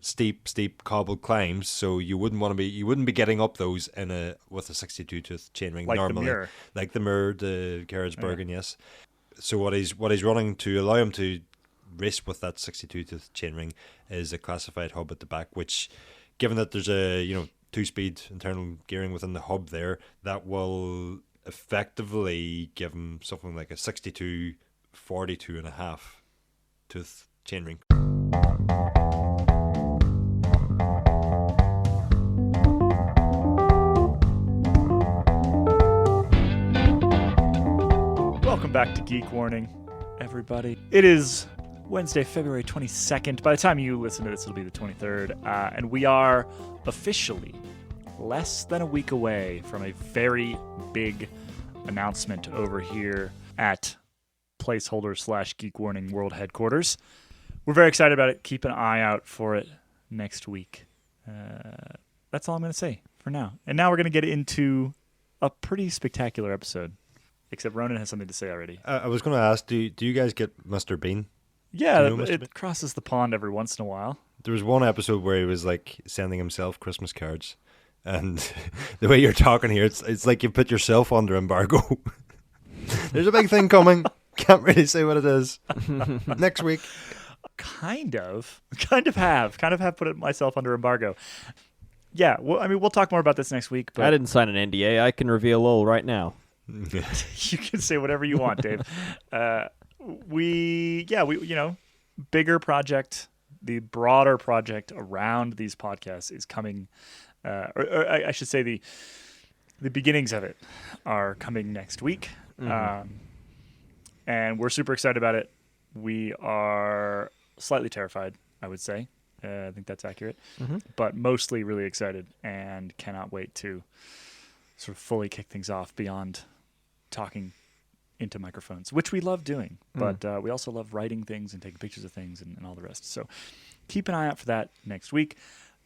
steep cobbled climbs, so you wouldn't be getting up those with a 62 tooth chainring like normally, like the Mirror, the Gerhardsbergen, yes. So what he's running to allow him to race with that 62 tooth chainring is a classified hub at the back, which, given that there's a 2-speed internal gearing within the hub there, that will effectively give him something like a 62 42 and a half tooth chainring. Welcome back to Geek Warning, everybody. It is Wednesday, February 22nd. By the time you listen to this, it'll be the 23rd. And we are officially less than a week away from a very big announcement over here at placeholder/Geek Warning World Headquarters. We're very excited about it. Keep an eye out for it next week. That's all I'm going to say for now. And now we're going to get into a pretty spectacular episode. Except Ronan has something to say already. I was going to ask, do you guys get Mr. Bean? Yeah, it crosses the pond every once in a while. There was one episode where he was like sending himself Christmas cards, and the way you're talking here, it's like you put yourself under embargo. There's a big thing coming. Can't really say what it is. Next week. Kind of have put myself under embargo. Yeah, well, I mean, we'll talk more about this next week. But I didn't sign an NDA. I can reveal all right now. You can say whatever you want, Dave. We bigger project, the broader project around these podcasts is coming, or I should say the beginnings of it are coming next week. Mm-hmm. And we're super excited about it. We are slightly terrified, I would say. I think that's accurate. Mm-hmm. But mostly really excited and cannot wait to sort of fully kick things off beyond talking into microphones, which we love doing. But we also love writing things and taking pictures of things and all the rest. So keep an eye out for that next week.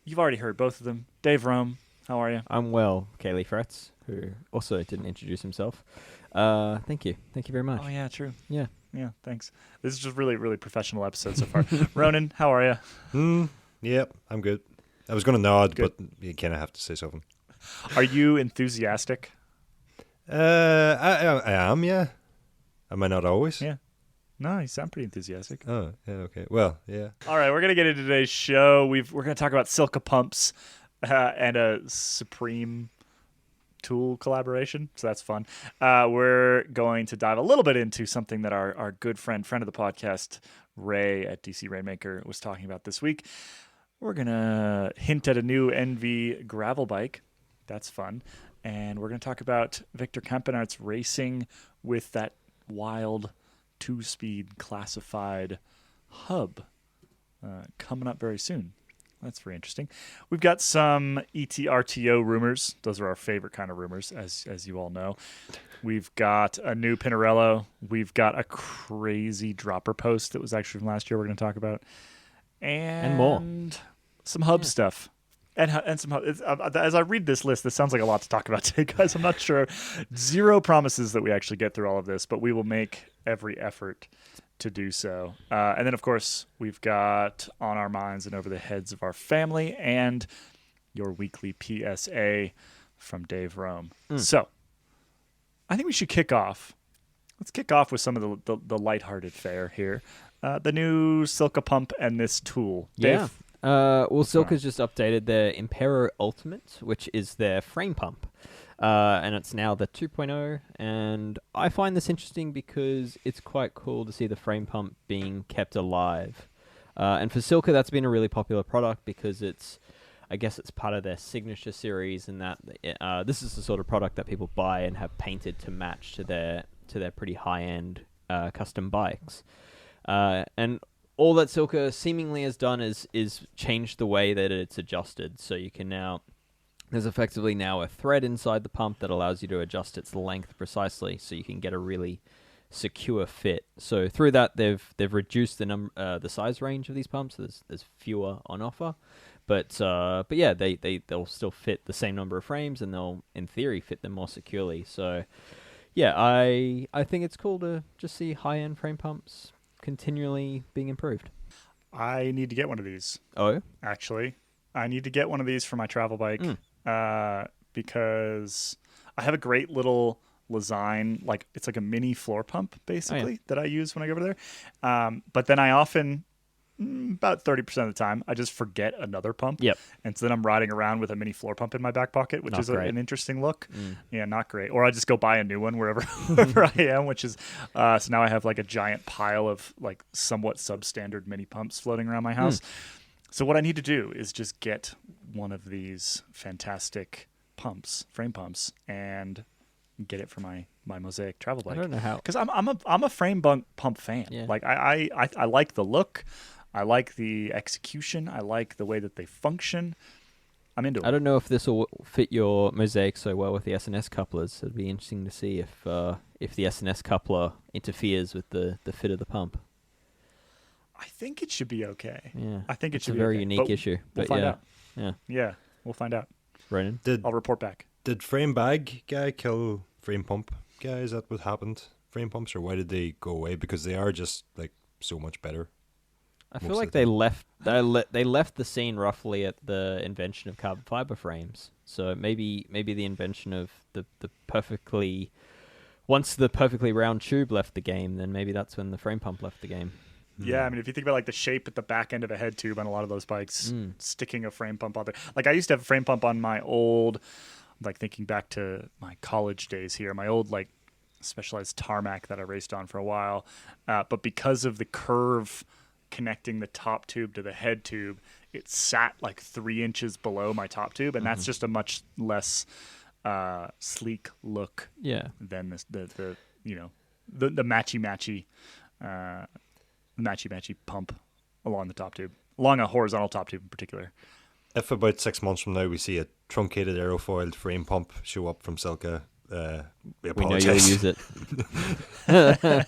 You've already heard both of them. Dave Rome, how are you? I'm well. Caley Fretz, who also didn't introduce himself. Thank you. Thank you very much. Oh, yeah, true. Yeah, thanks. This is just really, really professional episode so far. Ronan, how are you? Yep, I'm good. I was going to nod, Good. but you kind of have to say something. Are you enthusiastic? I am, yeah. Am I not always? Yeah. No, you sound pretty enthusiastic. Oh, yeah, okay. Well, yeah. All right, we're going to get into today's show. We're going to talk about Silca pumps and a Supreme tool collaboration, so that's fun. We're going to dive a little bit into something that our good friend of the podcast, Ray at DC Rainmaker, was talking about this week. We're going to hint at a new Enve gravel bike. That's fun. And we're going to talk about Victor Campenaert's racing with that wild 2-speed classified hub coming up very soon. That's very interesting. We've got some ETRTO rumors. Those are our favorite kind of rumors, as you all know. We've got a new Pinarello. We've got a crazy dropper post that was actually from last year we're going to talk about. And more. Some hub stuff. And some as I read this list, this sounds like a lot to talk about today, guys. I'm not sure. Zero promises that we actually get through all of this, but we will make every effort to do so. And then, of course, we've got on our minds and over the heads of our family and your weekly PSA from Dave Rome. So I think we should kick off. Let's kick off with some of the lighthearted fare here. The new Silca pump and this tool. Yeah. Dave? Silca's just updated their Impero Ultimate, which is their frame pump. And it's now the 2.0, and I find this interesting because it's quite cool to see the frame pump being kept alive. And for Silca, that's been a really popular product because I guess it's part of their signature series, and that this is the sort of product that people buy and have painted to match to their pretty high-end custom bikes. And all that Silca seemingly has done is changed the way that it's adjusted, so you can now... There's effectively now a thread inside the pump that allows you to adjust its length precisely, so you can get a really secure fit. So through that, they've reduced the size range of these pumps. So there's fewer on offer, but yeah, they'll still fit the same number of frames, and they'll in theory fit them more securely. So yeah, I think it's cool to just see high end frame pumps continually being improved. I need to get one of these. Oh, Actually, I need to get one of these for my travel bike because I have a great little Lesign, like it's like a mini floor pump basically that I use when I go over there. But then I often, about 30% of the time, I just forget another pump. Yep. And so then I'm riding around with a mini floor pump in my back pocket, which Not is great. an interesting look. Yeah, not great. Or I just go buy a new one wherever I am, which is so now I have like a giant pile of like somewhat substandard mini pumps floating around my house. So what I need to do is just get one of these fantastic pumps, frame pumps, and get it for my Mosaic travel bike. I don't know how. Because I'm a frame pump fan. Yeah. Like I like the look, I like the execution, I like the way that they function. I'm into it. I don't know if this will fit your Mosaic so well with the SNS couplers. It'd be interesting to see if the SNS coupler interferes with the fit of the pump. I think it should be okay. Yeah, I think it it's should a be very okay, unique but issue. We'll But find yeah, out. yeah. Yeah, we'll find out. Ronan, I'll report back. Did frame bag guy kill frame pump guy? Is that what happened? Frame pumps, or why did they go away? Because they are just like so much better. I feel Most like of the they time. they left the scene roughly at the invention of carbon fiber frames. So maybe the invention of the perfectly once the perfectly round tube left the game, then maybe that's when the frame pump left the game. Yeah, I mean, if you think about like the shape at the back end of a head tube on a lot of those bikes, sticking a frame pump on there. Like I used to have a frame pump on my old, like thinking back to my college days here, my old like specialized tarmac that I raced on for a while. But because of the curve connecting the top tube to the head tube, it sat like 3 inches below my top tube, and that's just a much less sleek look Yeah. than the matchy pump along the top tube, along a horizontal top tube in particular. If about 6 months from now we see a truncated aerofoiled frame pump show up from Silca, we We know you'll apologize. use it.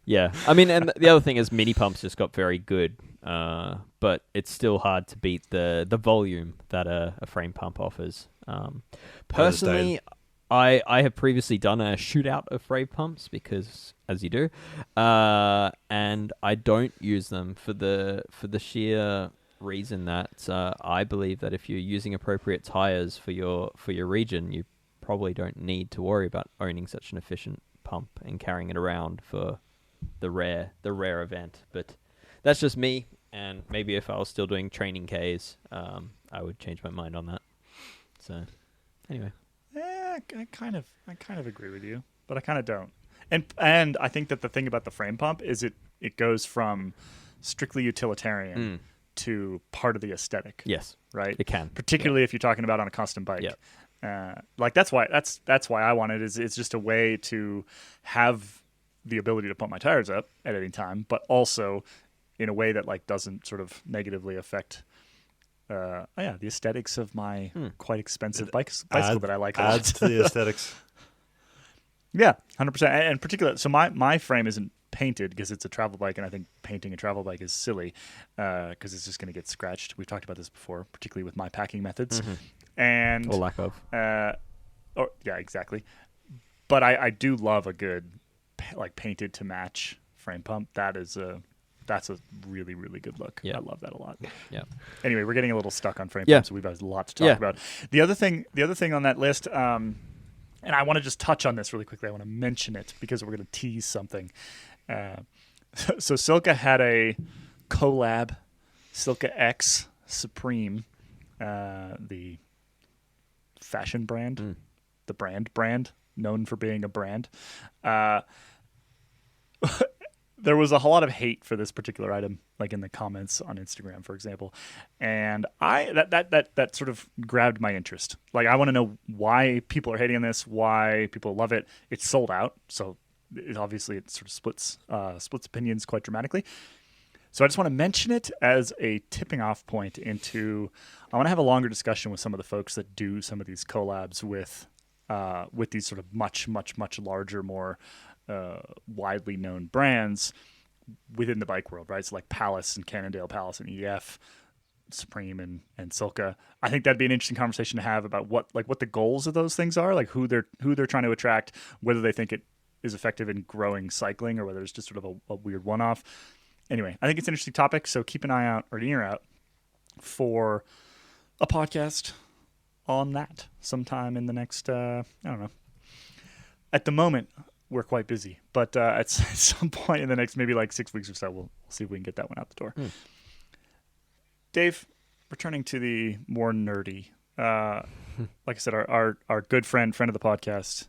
Yeah, I mean, and the other thing is mini pumps just got very good, but it's still hard to beat the volume that a frame pump offers. Personally, I have previously done a shootout of frame pumps because, as you do, and I don't use them for the sheer reason that I believe that if you're using appropriate tires for your region, you probably don't need to worry about owning such an efficient pump and carrying it around for the rare event. But that's just me, and maybe if I was still doing training Ks, I would change my mind on that. So anyway, I kind of agree with you, but I kind of don't. And I think that the thing about the frame pump is it goes from strictly utilitarian to part of the aesthetic. yes, Right. it can, Particularly if you're talking about on a custom bike. Yeah. Like that's why I want it. Is it's just a way to have the ability to pump my tires up at any time, but also in a way that like doesn't sort of negatively affect the aesthetics of my quite expensive bicycle that I like a lot. Adds to the aesthetics. Yeah, 100%. And particular, so my frame isn't painted because it's a travel bike, and I think painting a travel bike is silly because it's just going to get scratched. We've talked about this before, particularly with my packing methods, and or lack of. yeah, exactly. But I do love a good like painted to match frame pump. That's a really, really good look. Yeah. I love that a lot. Yeah. Anyway, we're getting a little stuck on frame Yeah. pumps, so we've got a lot to talk about. The other thing on that list, and I want to just touch on this really quickly. I want to mention it because we're going to tease something. So Silca had a collab, Silca X Supreme, the fashion brand, the brand known for being a brand. There was a lot of hate for this particular item, like in the comments on Instagram, for example, and that sort of grabbed my interest. Like, I want to know why people are hating on this, why people love it. It's sold out, so obviously it sort of splits opinions quite dramatically. So I just want to mention it as a tipping off point into. I want to have a longer discussion with some of the folks that do some of these collabs with these sort of much larger, more widely known brands within the bike world, right? So like Palace and Cannondale Palace and EF, Supreme and Silca. I think that'd be an interesting conversation to have about what the goals of those things are, like who they're trying to attract, whether they think it is effective in growing cycling or whether it's just sort of a weird one-off. anyway, I think it's an interesting topic. So keep an eye out or an ear out for a podcast on that sometime in the next, I don't know. At the moment, we're quite busy, but at some point in the next maybe like 6 weeks or so, we'll see if we can get that one out the door. Dave, returning to the more nerdy, like I said, our good friend of the podcast,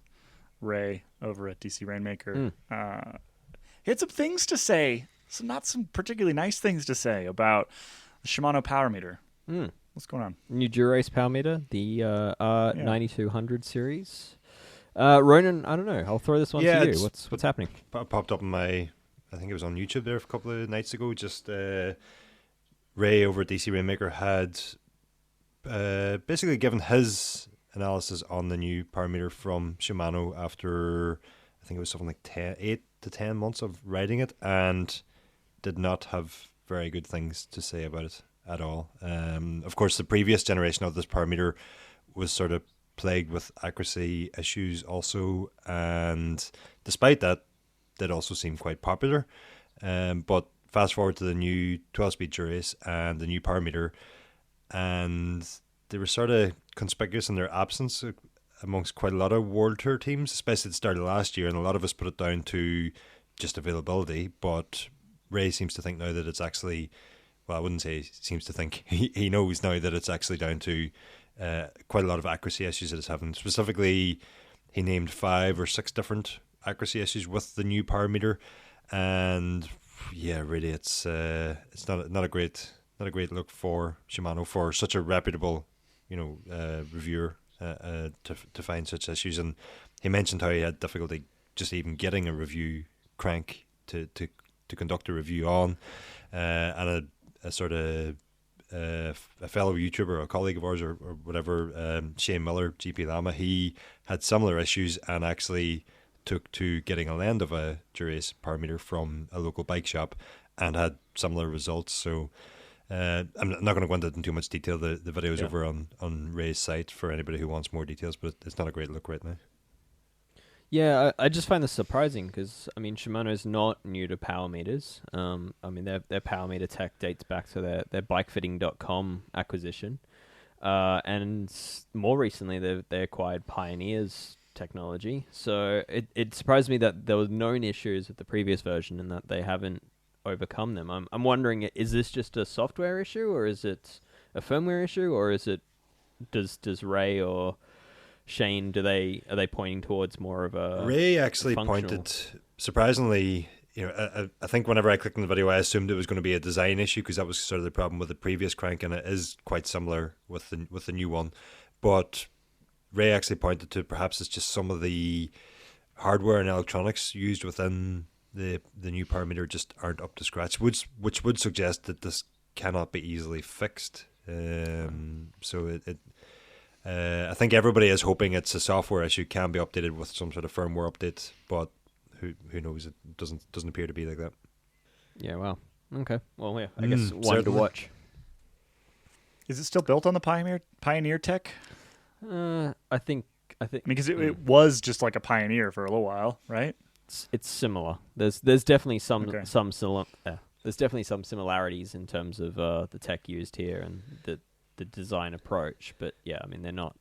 Ray over at DC Rainmaker, he had some things to say, not some particularly nice things to say about the Shimano power meter. What's going on? New Dura-Ace power meter, the R9200 series. Ronan, I don't know. I'll throw this one to you. What's happening? Popped up in I think it was on YouTube there a couple of nights ago. Just Ray over at DC Rainmaker had basically given his analysis on the new power meter from Shimano after, I think it was something like 8 to 10 months of riding it, and did not have very good things to say about it at all. Of course, the previous generation of this power meter was sort of plagued with accuracy issues also, and despite that, did also seem quite popular. But fast forward to the new 12-speed Dura-Ace and the new power meter, and they were sort of conspicuous in their absence amongst quite a lot of World Tour teams, especially at the start of last year, and a lot of us put it down to just availability, but Ray seems to think now that it's actually, well, I wouldn't say he seems to think, he knows now that it's actually down to quite a lot of accuracy issues that it's having. Specifically, he named 5 or 6 different accuracy issues with the new power meter, and yeah, really, it's not a great look for Shimano, for such a reputable, reviewer to find such issues. And he mentioned how he had difficulty just even getting a review crank to conduct a review on, and a sort of a fellow YouTuber, a colleague of ours or whatever, Shane Miller, GP Lama, he had similar issues and actually took to getting a lend of a Dura-Ace power meter from a local bike shop and had similar results. So I'm not going to go into it in too much detail. The video is over on Ray's site for anybody who wants more details, but it's not a great look right now. Yeah, I just find this surprising because, I mean, Shimano's not new to power meters. I mean, their power meter tech dates back to their bikefitting.com acquisition. And more recently, they acquired Pioneer's technology. So it surprised me that there was known issues with the previous version and that they haven't overcome them. I'm wondering, is this just a software issue, or is it a firmware issue, or is it does Ray or Shane, are they pointing towards more of a Ray actually pointed, surprisingly, I think whenever I clicked on the video, I assumed it was going to be a design issue because that was sort of the problem with the previous crank, and it is quite similar with the new one. But Ray actually pointed to perhaps it's just some of the hardware and electronics used within the new power meter just aren't up to scratch, which would suggest that this cannot be easily fixed. So I think everybody is hoping it's a software issue, can be updated with some sort of firmware update, but who knows? It doesn't appear to be like that. Yeah, well, okay. Well, yeah, I guess one to watch. Is it still built on the Pioneer tech? I think. Because it was just like a Pioneer for a little while, right? It's similar. There's definitely some there's definitely some similarities in terms of the tech used here and the design approach, but yeah, I mean they're not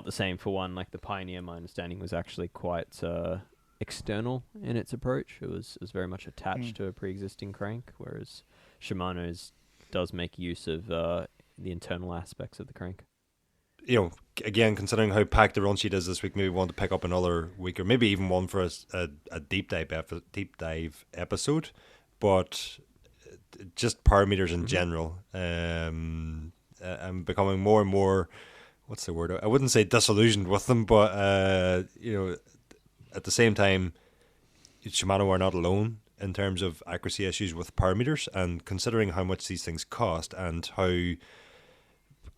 the same. For one, like the Pioneer, my understanding was actually quite external in its approach. It was very much attached to a pre-existing crank, whereas Shimano's does make use of the internal aspects of the crank. Again, considering how packed the run sheet is this week, maybe we want to pick up another week, or maybe even one for a deep dive episode. But just power meters in general, I'm becoming more and more, what's the word? I wouldn't say disillusioned with them, but at the same time, Shimano are not alone in terms of accuracy issues with power meters, and considering how much these things cost and how,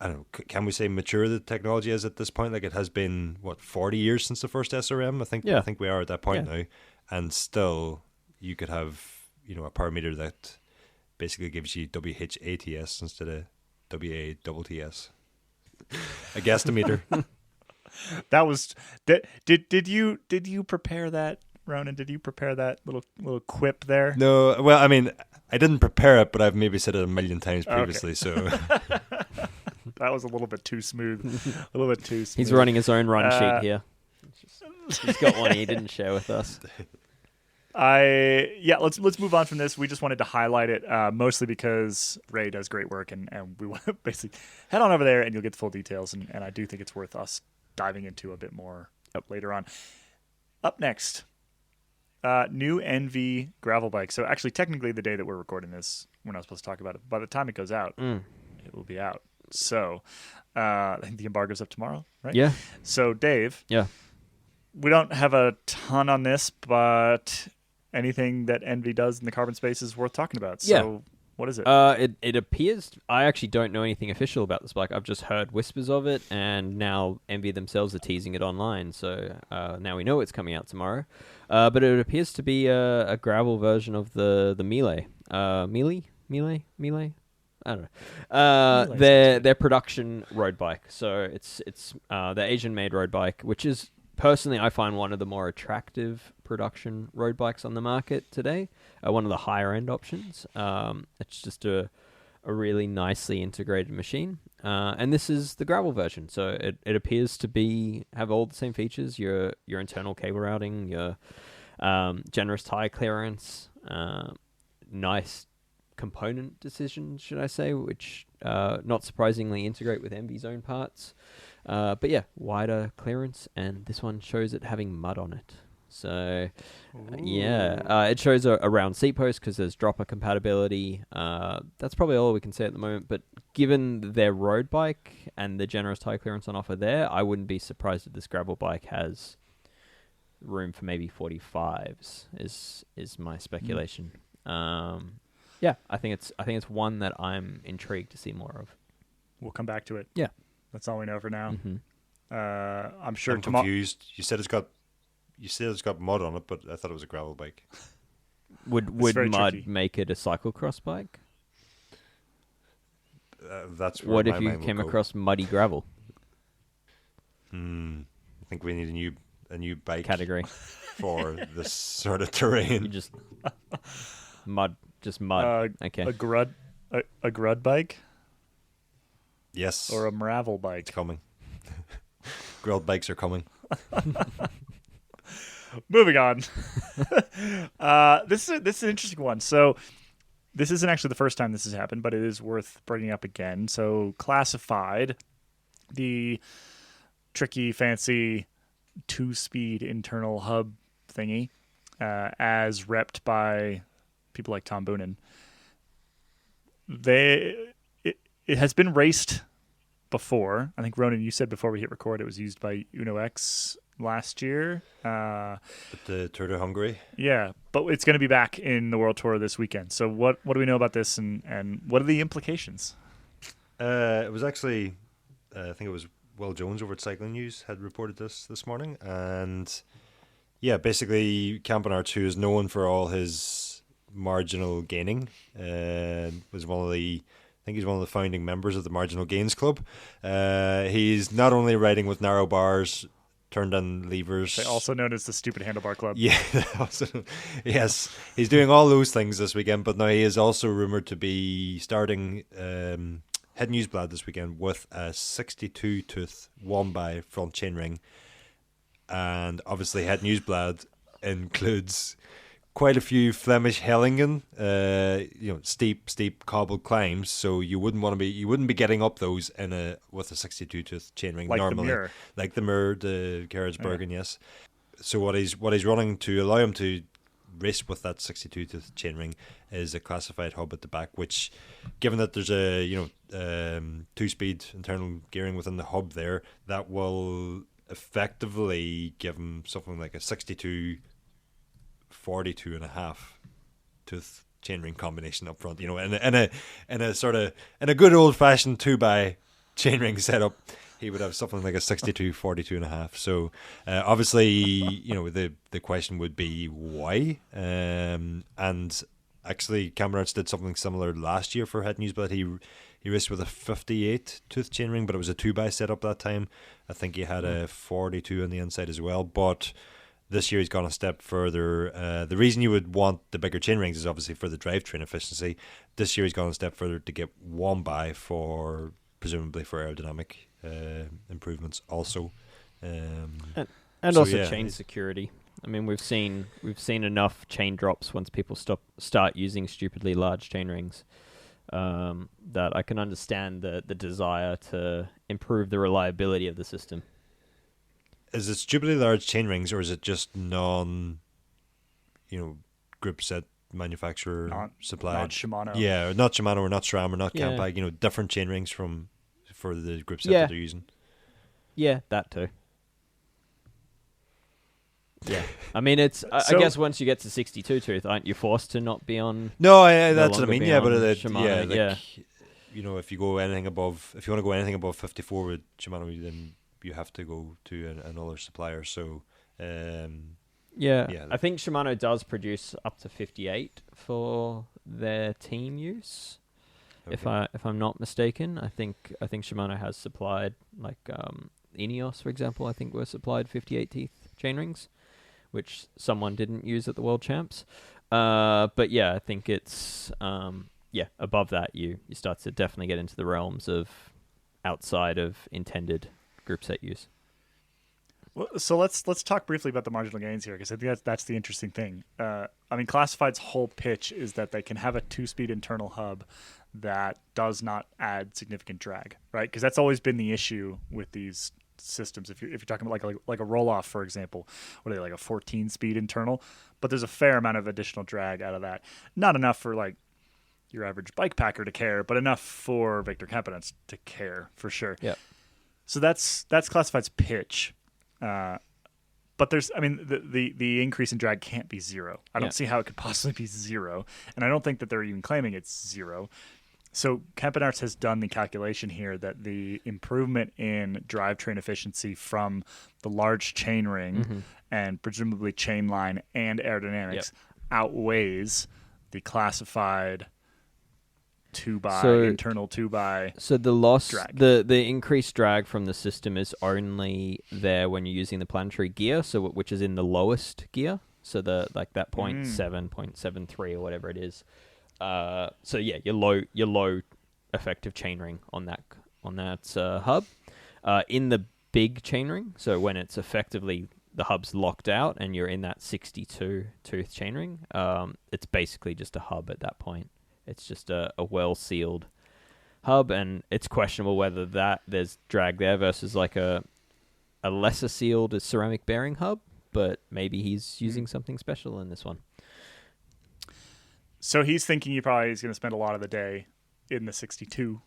I don't know, can we say mature the technology is at this point? Like, it has been 40 years since the first SRM. I think we are at that point now, and still you could have a power meter that basically gives you WHATS instead of WATTS. A guesstimeter. That was did you prepare that, Ronan? Did you prepare that little quip there? No, well, I mean, I didn't prepare it, but I've maybe said it a million times previously. So that was a little bit too smooth. A little bit too smooth. He's running his own run sheet here. He's got one he didn't share with us. Let's move on from this. We just wanted to highlight it mostly because Ray does great work, and we want to basically head on over there and you'll get the full details. And I do think it's worth us diving into a bit more later on. Up next, new Enve gravel bike. So actually, technically, the day that we're recording this, we're not supposed to talk about it. By the time it goes out, it will be out. So I think the embargo's up tomorrow, right? Yeah. So Dave, Yeah. we don't have a ton on this, but anything that Enve does in the carbon space is worth talking about. So what is it? It appears, I actually don't know anything official about this bike. I've just heard whispers of it, and now Enve themselves are teasing it online. So now we know it's coming out tomorrow. But it appears to be a gravel version of the Melee. Melee? I don't know. Their production road bike. So it's the Asian-made road bike, which is personally I find one of the more attractive production road bikes on the market today. One of the higher-end options. It's just a really nicely integrated machine. And this is the gravel version. So it appears to have all the same features. Your internal cable routing, your generous tire clearance, nice component decisions, should I say, which not surprisingly integrate with Enve's own parts. But yeah, wider clearance, and this one shows it having mud on it. So it shows a round seat post because there's dropper compatibility. That's probably all we can say at the moment, but given their road bike and the generous tire clearance on offer there, I wouldn't be surprised if this gravel bike has room for maybe 45s is my speculation. Yeah, I think it's one that I'm intrigued to see more of. We'll come back to it. Yeah, that's all we know for now. Mm-hmm. I'm sure. I'm confused. You said it's got mud on it, but I thought it was a gravel bike. Would mud tricky. Make it a cyclocross bike? That's where what my if you mind came would go. across muddy gravel? I think we need a new bike category for this sort of terrain. You just mud. Okay. A grud bike? Yes. Or a Maravel bike? It's coming. Grilled bikes are coming. Moving on. This is an interesting one. So this isn't actually the first time this has happened, but it is worth bringing up again. So Classified, the tricky, fancy 2-speed internal hub thingy, as repped by people like Tom Boonen. It has been raced before. I think, Ronan, you said before we hit record it was used by Uno X last year. At the Tour de Hungary? Yeah, but it's going to be back in the World Tour this weekend. So what do we know about this, and what are the implications? It was actually, I think it was Will Jones over at Cycling News had reported this morning. And yeah, basically Campen R2 is known for all his marginal gaining. He's one of the founding members of the Marginal Gains Club. He's not only riding with narrow bars, turned in levers. Also known as the Stupid Handlebar Club. Yeah, yes. He's doing all those things this weekend, but now he is also rumoured to be starting Het Nieuwsblad this weekend with a 62-tooth 1x front chainring. And obviously Het Nieuwsblad includes quite a few Flemish hellingen, steep cobbled climbs. So you wouldn't be getting up those with a 62-tooth chainring like normally, like the Muur, the Gerardsbergen, yes. So what he's running to allow him to race with that 62-tooth chainring is a classified hub at the back, which, given that there's a 2-speed internal gearing within the hub there, that will effectively give him something like a 42.5 tooth chainring combination up front, in a good old fashioned 2x chainring setup. He would have something like a 42.5. So obviously, the question would be why. And actually, Cameron did something similar last year for Het Nieuwsblad. He raced with a 58 tooth chainring, but it was a 2x setup that time. I think he had a 42 on the inside as well. But This year he's gone a step further. The reason you would want the bigger chain rings is obviously for the drivetrain efficiency. This year he's gone a step further to get one by for presumably for aerodynamic improvements also. And so also yeah, chain security. I mean, we've seen enough chain drops once people start using stupidly large chain rings. That I can understand the desire to improve the reliability of the system. Is it stupidly large chain rings, or is it just group set manufacturer supplied? Not Shimano. Yeah, not Shimano or not SRAM or not Yeah. Campag. Different chain rings for the grip set Yeah. that they're using. Yeah, that too. Yeah, I mean, it's. I guess once you get to 62 tooth, aren't you forced to not be on? No, that's what I longer mean. be Yeah, but on if Shimano, you want to go anything above 54 with Shimano, then you have to go to another supplier. So, Yeah, I think Shimano does produce up to 58 for their team use. Okay. If I'm not mistaken, I think Shimano has supplied Ineos, for example. I think were supplied 58 teeth chainrings, which someone didn't use at the World Champs. But yeah, I think it's above that you start to definitely get into the realms of outside of intended group set use. Well, so let's talk briefly about the marginal gains here, because I think that's the interesting thing. I mean, Classified's whole pitch is that they can have a 2-speed internal hub that does not add significant drag, right? Because that's always been the issue with these systems. If you're talking about like a roll-off, for example, what are they, like a 14-speed internal? But there's a fair amount of additional drag out of that. Not enough for like your average bike packer to care, but enough for Victor Campenaerts to care for sure. Yeah. So that's Classified's pitch. But there's, I mean, the increase in drag can't be zero. I don't see how it could possibly be zero, and I don't think that they're even claiming it's zero. So Campenaerts has done the calculation here that the improvement in drivetrain efficiency from the large chainring and presumably chain line and aerodynamics outweighs the Classified 2x internal 2x. So the loss, drag. the increased drag from the system is only there when you're using the planetary gear, which is in the lowest gear. So that 0.7, 0.73 or whatever it is. So yeah, your low effective chainring on that hub. In the big chainring, so when it's effectively the hub's locked out and you're in that 62 tooth chainring, it's basically just a hub at that point. It's just a well-sealed hub, and it's questionable whether there's drag there versus like a lesser sealed ceramic bearing hub, but maybe he's using something special in this one. So he's thinking he probably is going to spend a lot of the day in the 62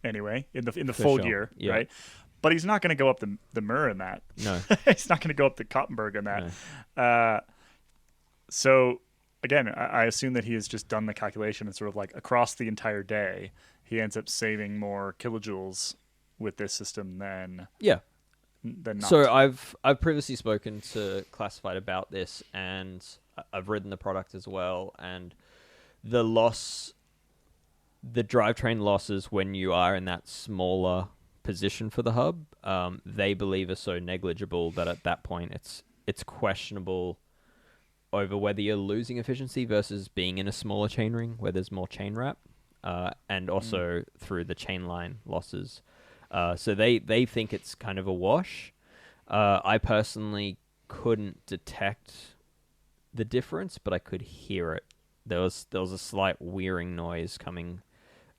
anyway, in the full gear, right? But he's not going to go up the Mur in that. No. He's not going to go up the Kottenberg in that. No. So again, I assume that he has just done the calculation and sort of like across the entire day, he ends up saving more kilojoules with this system than not. So I've previously spoken to Classified about this, and I've ridden the product as well, and the drivetrain losses when you are in that smaller position for the hub, they believe are so negligible that at that point it's questionable over whether you're losing efficiency versus being in a smaller chainring where there's more chain wrap, and also through the chain line losses. So they think it's kind of a wash. I personally couldn't detect the difference, but I could hear it. There was a slight whirring noise coming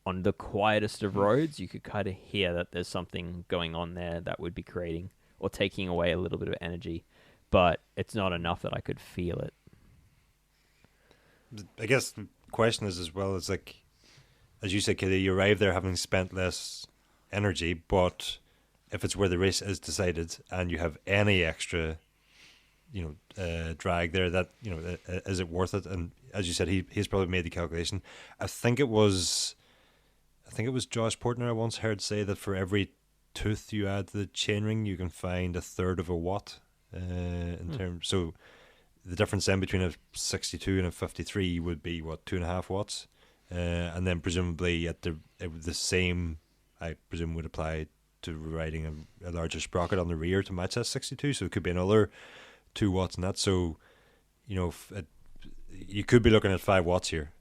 on the quietest of roads. You could kind of hear that there's something going on there that would be creating or taking away a little bit of energy, but it's not enough that I could feel it. I guess the question is as well, it's like, as you said, Caley, you arrive there having spent less energy, but if it's where the race is decided and you have any extra drag there, that is it worth it? And as you said, he's probably made the calculation. I think it was Josh Portner I once heard say that for every tooth you add to the chainring, you can find a third of a watt in terms. So the difference then between a 62 and a 53 would be 2.5 watts, and then presumably at the same, I presume, would apply to riding a larger sprocket on the rear to match that 62. So it could be another 2 watts in that. So, you could be looking at 5 watts here,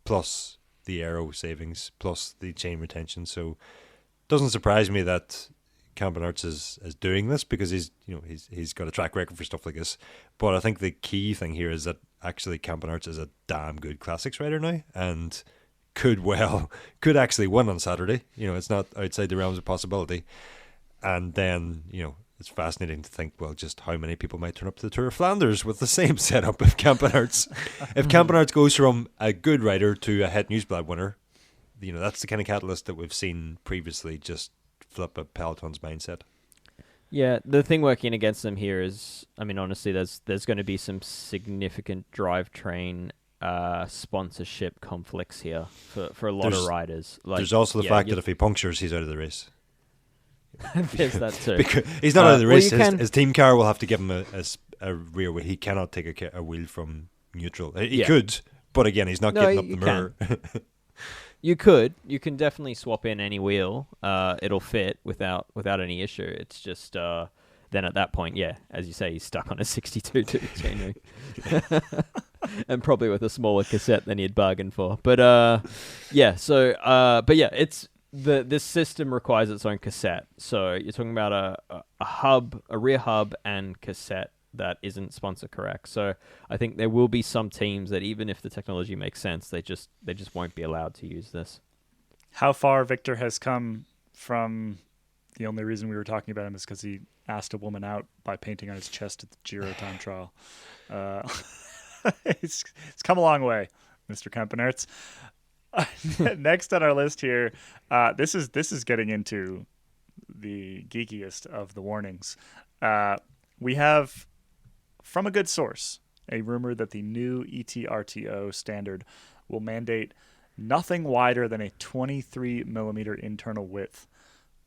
plus the aero savings, plus the chain retention. So, it doesn't surprise me that Campenarts is doing this, because he's got a track record for stuff like this. But I think the key thing here is that actually Campenarts is a damn good classics rider now, and could actually win on Saturday. It's not outside the realms of possibility. And then, it's fascinating to think, well, just how many people might turn up to the Tour of Flanders with the same setup if Campenarts goes from a good rider to a Het Nieuwsblad winner. That's the kind of catalyst that we've seen previously just flip a peloton's mindset. Yeah, the thing working against them here is, honestly, there's going to be some significant drivetrain sponsorship conflicts here for a lot of riders. There's also the fact that if he punctures, he's out of the race. There's that too. Because he's not out of the race. His team car will have to give him a rear wheel. He cannot take a wheel from neutral. He could, but again, he's not getting up the mirror. You can definitely swap in any wheel. It'll fit without any issue. It's just then at that point, as you say, he's stuck on a 62 chainring, and probably with a smaller cassette than he'd bargained for. But it's this system requires its own cassette. So you're talking about a rear hub and cassette that isn't sponsor correct. So I think there will be some teams that, even if the technology makes sense, they just won't be allowed to use this. How far Victor has come from the only reason we were talking about him is because he asked a woman out by painting on his chest at the Giro time trial. It's come a long way, Mr. Campenarts. Next on our list here, this is getting into the geekiest of the warnings. We have, from a good source, a rumor that the new ETRTO standard will mandate nothing wider than a 23 millimeter internal width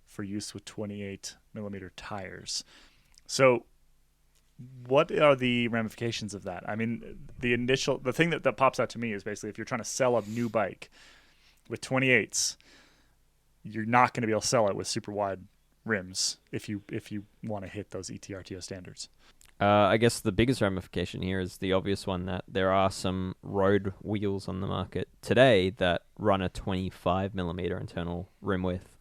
for use with 28 millimeter tires. So what are the ramifications of that? The thing that pops out to me is basically if you're trying to sell a new bike with 28s, you're not going to be able to sell it with super wide rims if you want to hit those ETRTO standards. I guess the biggest ramification here is the obvious one, that there are some road wheels on the market today that run a 25 millimeter internal rim width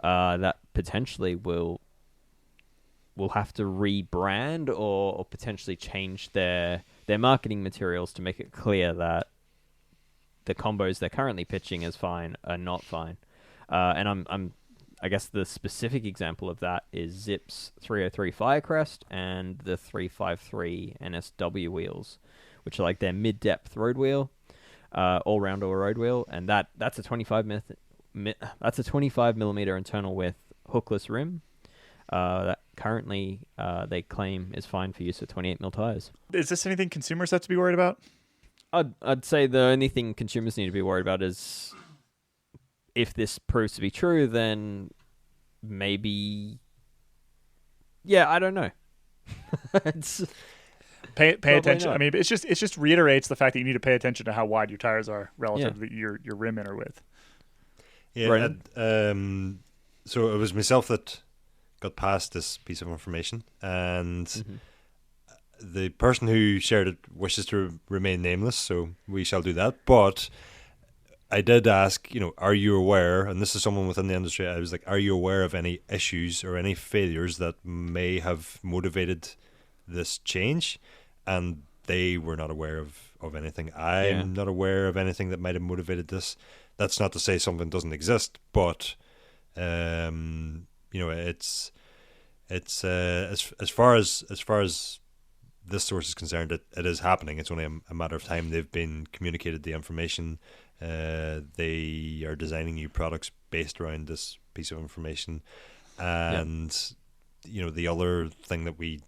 that potentially will have to rebrand or potentially change their marketing materials to make it clear that the combos they're currently pitching as fine are not fine. And I guess the specific example of that is Zip's 303 Firecrest and the 353 NSW wheels, which are like their mid-depth road wheel, all-round or road wheel, and that's a 25 millimeter internal width hookless rim that currently they claim is fine for use with 28 mil tires. Is this anything consumers have to be worried about? I'd say the only thing consumers need to be worried about is, if this proves to be true, then maybe, I don't know. Pay attention. Not. It just reiterates the fact that you need to pay attention to how wide your tires are relative to your rim inner width. Yeah. So it was myself that got past this piece of information, and the person who shared it wishes to remain nameless, so we shall do that. But I did ask, are you aware, and this is someone within the industry, I was like, are you aware of any issues or any failures that may have motivated this change? And they were not aware of anything. I'm not aware of anything that might have motivated this. That's not to say something doesn't exist, but it's as far as this source is concerned, it is happening. It's only a matter of time. They've been communicated the information. They are designing new products based around this piece of information. And the other thing that we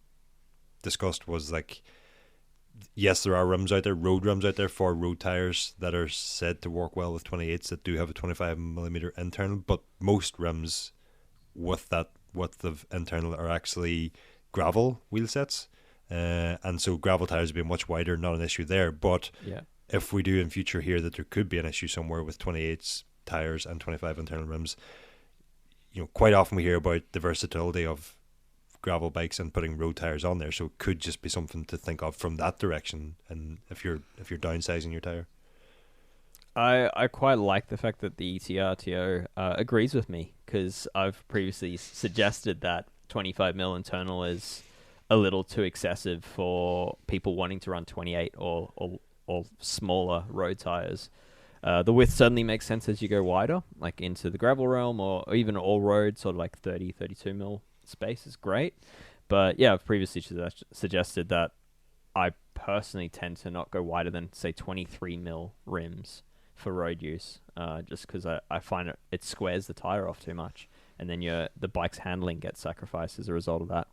discussed was, like, yes, there are rims out there, road rims out there for road tires that are said to work well with 28s that do have a 25 millimeter internal, but most rims with that width of internal are actually gravel wheel sets. And so gravel tires would be much wider, not an issue there. But if we do in future hear that there could be an issue somewhere with 28s tires and 25 internal rims, quite often we hear about the versatility of gravel bikes and putting road tires on there, so it could just be something to think of from that direction. And if you're downsizing your tire, I quite like the fact that the ETRTO agrees with me, because I've previously suggested that 25mm internal is a little too excessive for people wanting to run 28 or smaller road tires. The width certainly makes sense as you go wider, like into the gravel realm, or even all road, sort of like 30, 32mm space is great. But yeah, I've previously suggested that I personally tend to not go wider than, say, 23mm rims for road use, just because I find it squares the tire off too much, and then the bike's handling gets sacrificed as a result of that.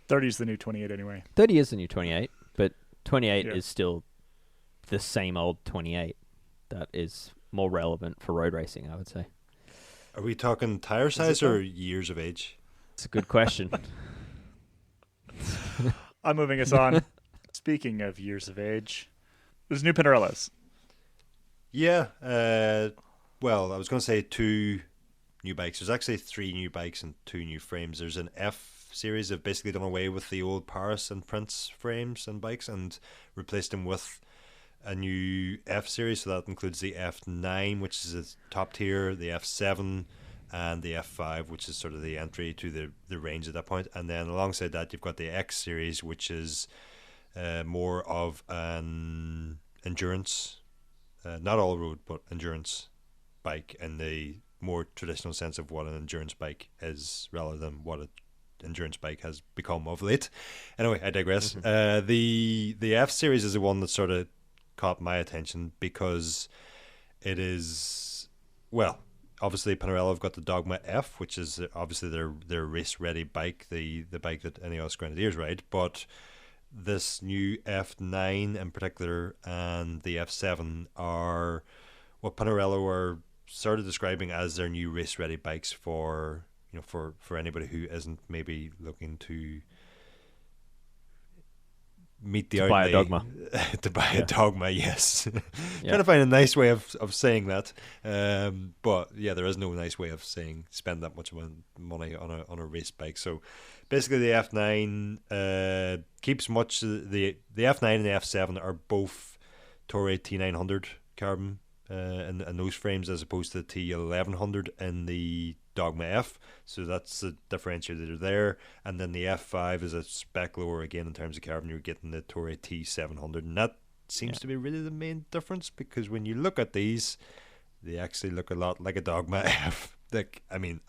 30 is the new 28 anyway. 30 is the new 28, but 28 is still the same old 28 that is more relevant for road racing, I would say. Are we talking tire size or years of age? It's a good question. I'm moving us on. Speaking of years of age, there's new Pinarellos. Yeah. Well, I was going to say 2 new bikes. There's actually 3 new bikes and 2 new frames. There's an F series. They've basically done away with the old Paris and Prince frames and bikes and replaced them with a new F series. So that includes the F9, which is a top tier, the F7, and the F5, which is sort of the entry to the range at that point. And then alongside that, you've got the X series, which is more of an endurance, not all road, but endurance bike in the more traditional sense of what an endurance bike is, rather than what an endurance bike has become of late. Anyway, I digress. The F series is the one that sort of caught my attention because it is, well, obviously Pinarello have got the Dogma F, which is obviously their race ready bike, the bike that any Ineos Grenadiers ride, but this new F9 in particular and the F7 are what Pinarello are sort of describing as their new race ready bikes for, you know, for anybody who isn't maybe looking to meet the buy a Dogma. To buy a Dogma, yes. Yeah. Trying to find a nice way of saying that, but yeah, there is no nice way of saying spend that much money on a race bike. So basically, the F9 keeps much. The F9 and the F7 are both Toray T900 carbon in those frames, as opposed to the T1100 in the Dogma F. So that's the differentiator there. And then the F5 is a spec lower again in terms of carbon. You're getting the Toray T700, and that seems to be really the main difference, because when you look at these, they actually look a lot like a Dogma F. A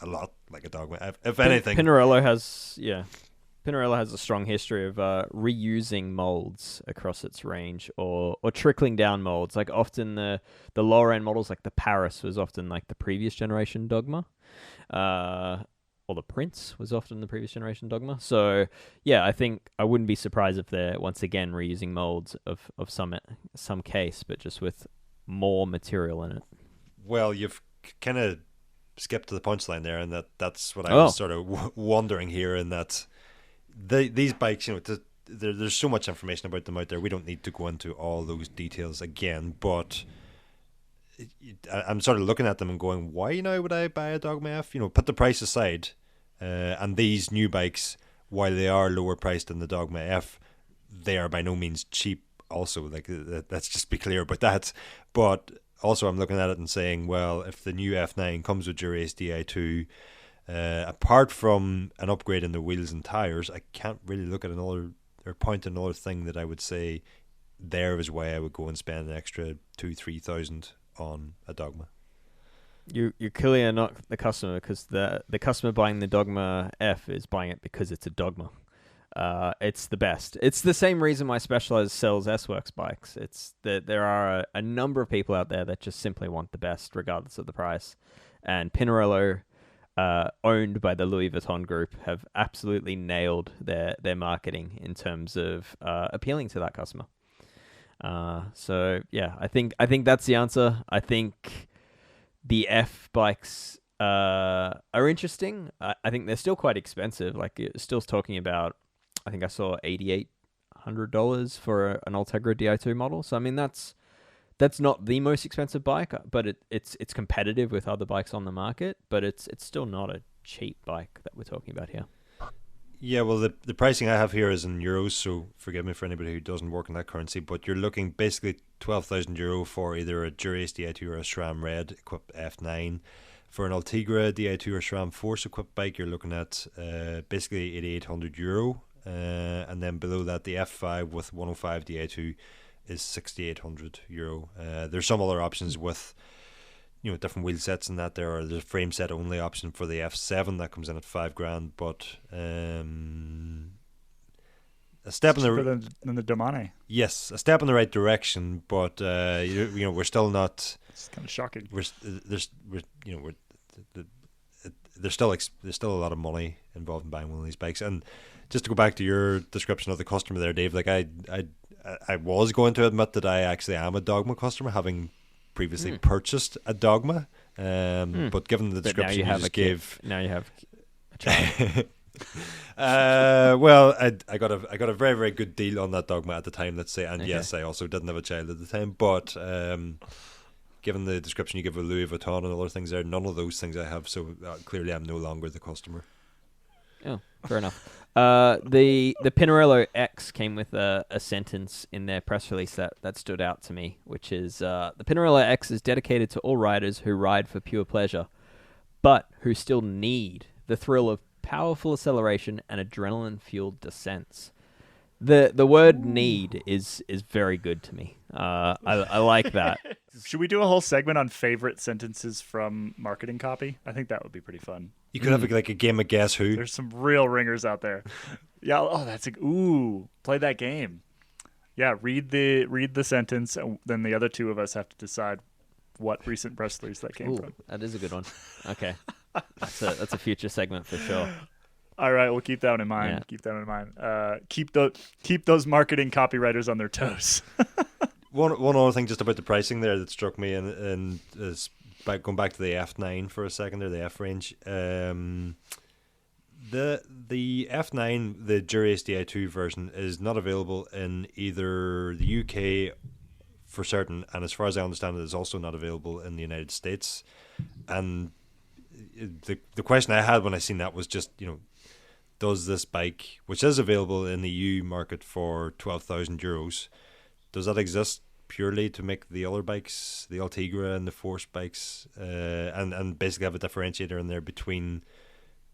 lot like a Dogma F. If anything, Pinarello has a strong history of reusing molds across its range, or trickling down molds. Like often the lower end models, like the Paris, was often like the previous generation Dogma, or the Prince was often the previous generation Dogma. So yeah, I think I wouldn't be surprised if they're once again reusing molds of some case, but just with more material in it. Well, you've kind of skipped to the punchline there, and that's what I was sort of wondering here, in that these bikes, you know, there's so much information about them out there. We don't need to go into all those details again, but I'm sort of looking at them and going, why now would I buy a Dogma F? You know, put the price aside, and these new bikes, while they are lower priced than the Dogma F, they are by no means cheap also. Like, let's just be clear about that. But also I'm looking at it and saying, well, if the new F9 comes with your Race Di2, apart from an upgrade in the wheels and tires, I can't really look at point another thing that I would say there is why I would go and spend an extra 2,000-3,000 on a Dogma. You clearly are not the customer, because the customer buying the Dogma F is buying it because it's a Dogma. It's the best. It's the same reason why Specialized sells S-Works bikes. It's that there are a number of people out there that just simply want the best regardless of the price. And Pinarello, owned by the Louis Vuitton group, have absolutely nailed their marketing in terms of appealing to that customer. So yeah, I think that's the answer. I think the F bikes are interesting. I think they're still quite expensive. Like, it's still talking about, I think I saw $8,800 for an Ultegra Di2 model. So I mean, that's not the most expensive bike, but it's competitive with other bikes on the market. But it's still not a cheap bike that we're talking about here? Yeah, well, the pricing I have here is in euros, so forgive me for anybody who doesn't work in that currency, but you're looking basically €12,000 for either a Dura-Ace Di2 or a SRAM Red equipped F9. For an Ultegra Di2 or SRAM Force equipped bike, you're looking at basically €8,800. And then below that, the F5 with 105 Di2 is €6,800. There's some other options with different wheel sets and that. There's a frame set only option for the F7 that comes in at $5,000, but a step in than the Domane. Yes, a step in the right direction, but we're still not. It's kind of shocking. There's still a lot of money involved in buying one of these bikes. And just to go back to your description of the customer there, Dave, like I was going to admit that I actually am a Dogma customer, having previously purchased a Dogma, but given the description you just gave, now you have a child. Well, I got a very, very good deal on that Dogma at the time, let's say, and yes, I also didn't have a child at the time, but given the description you give of Louis Vuitton and other things there, none of those things I have, so clearly I'm no longer the customer. Oh, fair enough. The Pinarello X came with a sentence in their press release that stood out to me, which is, the Pinarello X is dedicated to all riders who ride for pure pleasure, but who still need the thrill of powerful acceleration and adrenaline-fueled descents. The word "need" is very good to me. I like that. Should we do a whole segment on favorite sentences from marketing copy? I think that would be pretty fun. You could have like a game of Guess Who. There's some real ringers out there. Yeah. Oh, play that game. Yeah. Read the sentence, and then the other two of us have to decide what recent press release that came from. That is a good one. Okay, that's a future segment for sure. All right, we'll keep that one in mind. Yeah. Keep that one in mind. Keep those marketing copywriters on their toes. One other thing just about the pricing there that struck me, and is going back to the F9 for a second there, the F range. The F9, the Dura-Ace Di2 version, is not available in either the UK for certain, and as far as I understand it, is also not available in the United States. And the question I had when I seen that was just, does this bike, which is available in the EU market for €12,000, does that exist purely to make the other bikes, the Ultegra and the Force bikes, and basically have a differentiator in there between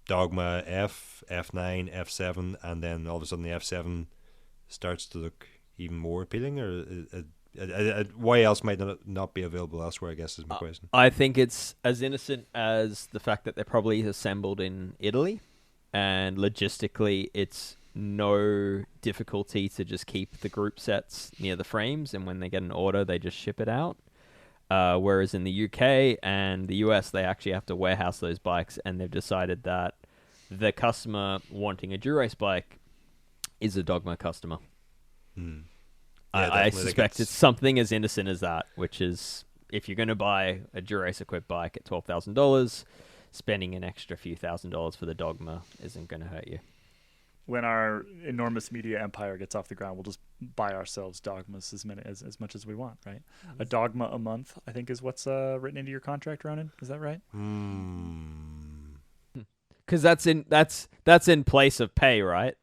Dogma F, F9, F7, and then all of a sudden the F7 starts to look even more appealing? Or why else might not be available elsewhere, I guess, is my question. I think it's as innocent as the fact that they're probably assembled in Italy, and logistically it's no difficulty to just keep the group sets near the frames, and when they get an order they just ship it out, whereas in the UK and the US they actually have to warehouse those bikes, and they've decided that the customer wanting a Dura-Ace bike is a Dogma customer. Yeah, I suspect it's something as innocent as that, which is, if you're going to buy a Dura-Ace equipped bike at $12,000, spending an extra few $1,000s for the Dogma isn't going to hurt you. When our enormous media empire gets off the ground, we'll just buy ourselves Dogmas as much as we want, right? A Dogma a month, I think, is what's written into your contract, Ronan. Is that right? Because that's in place of pay, right?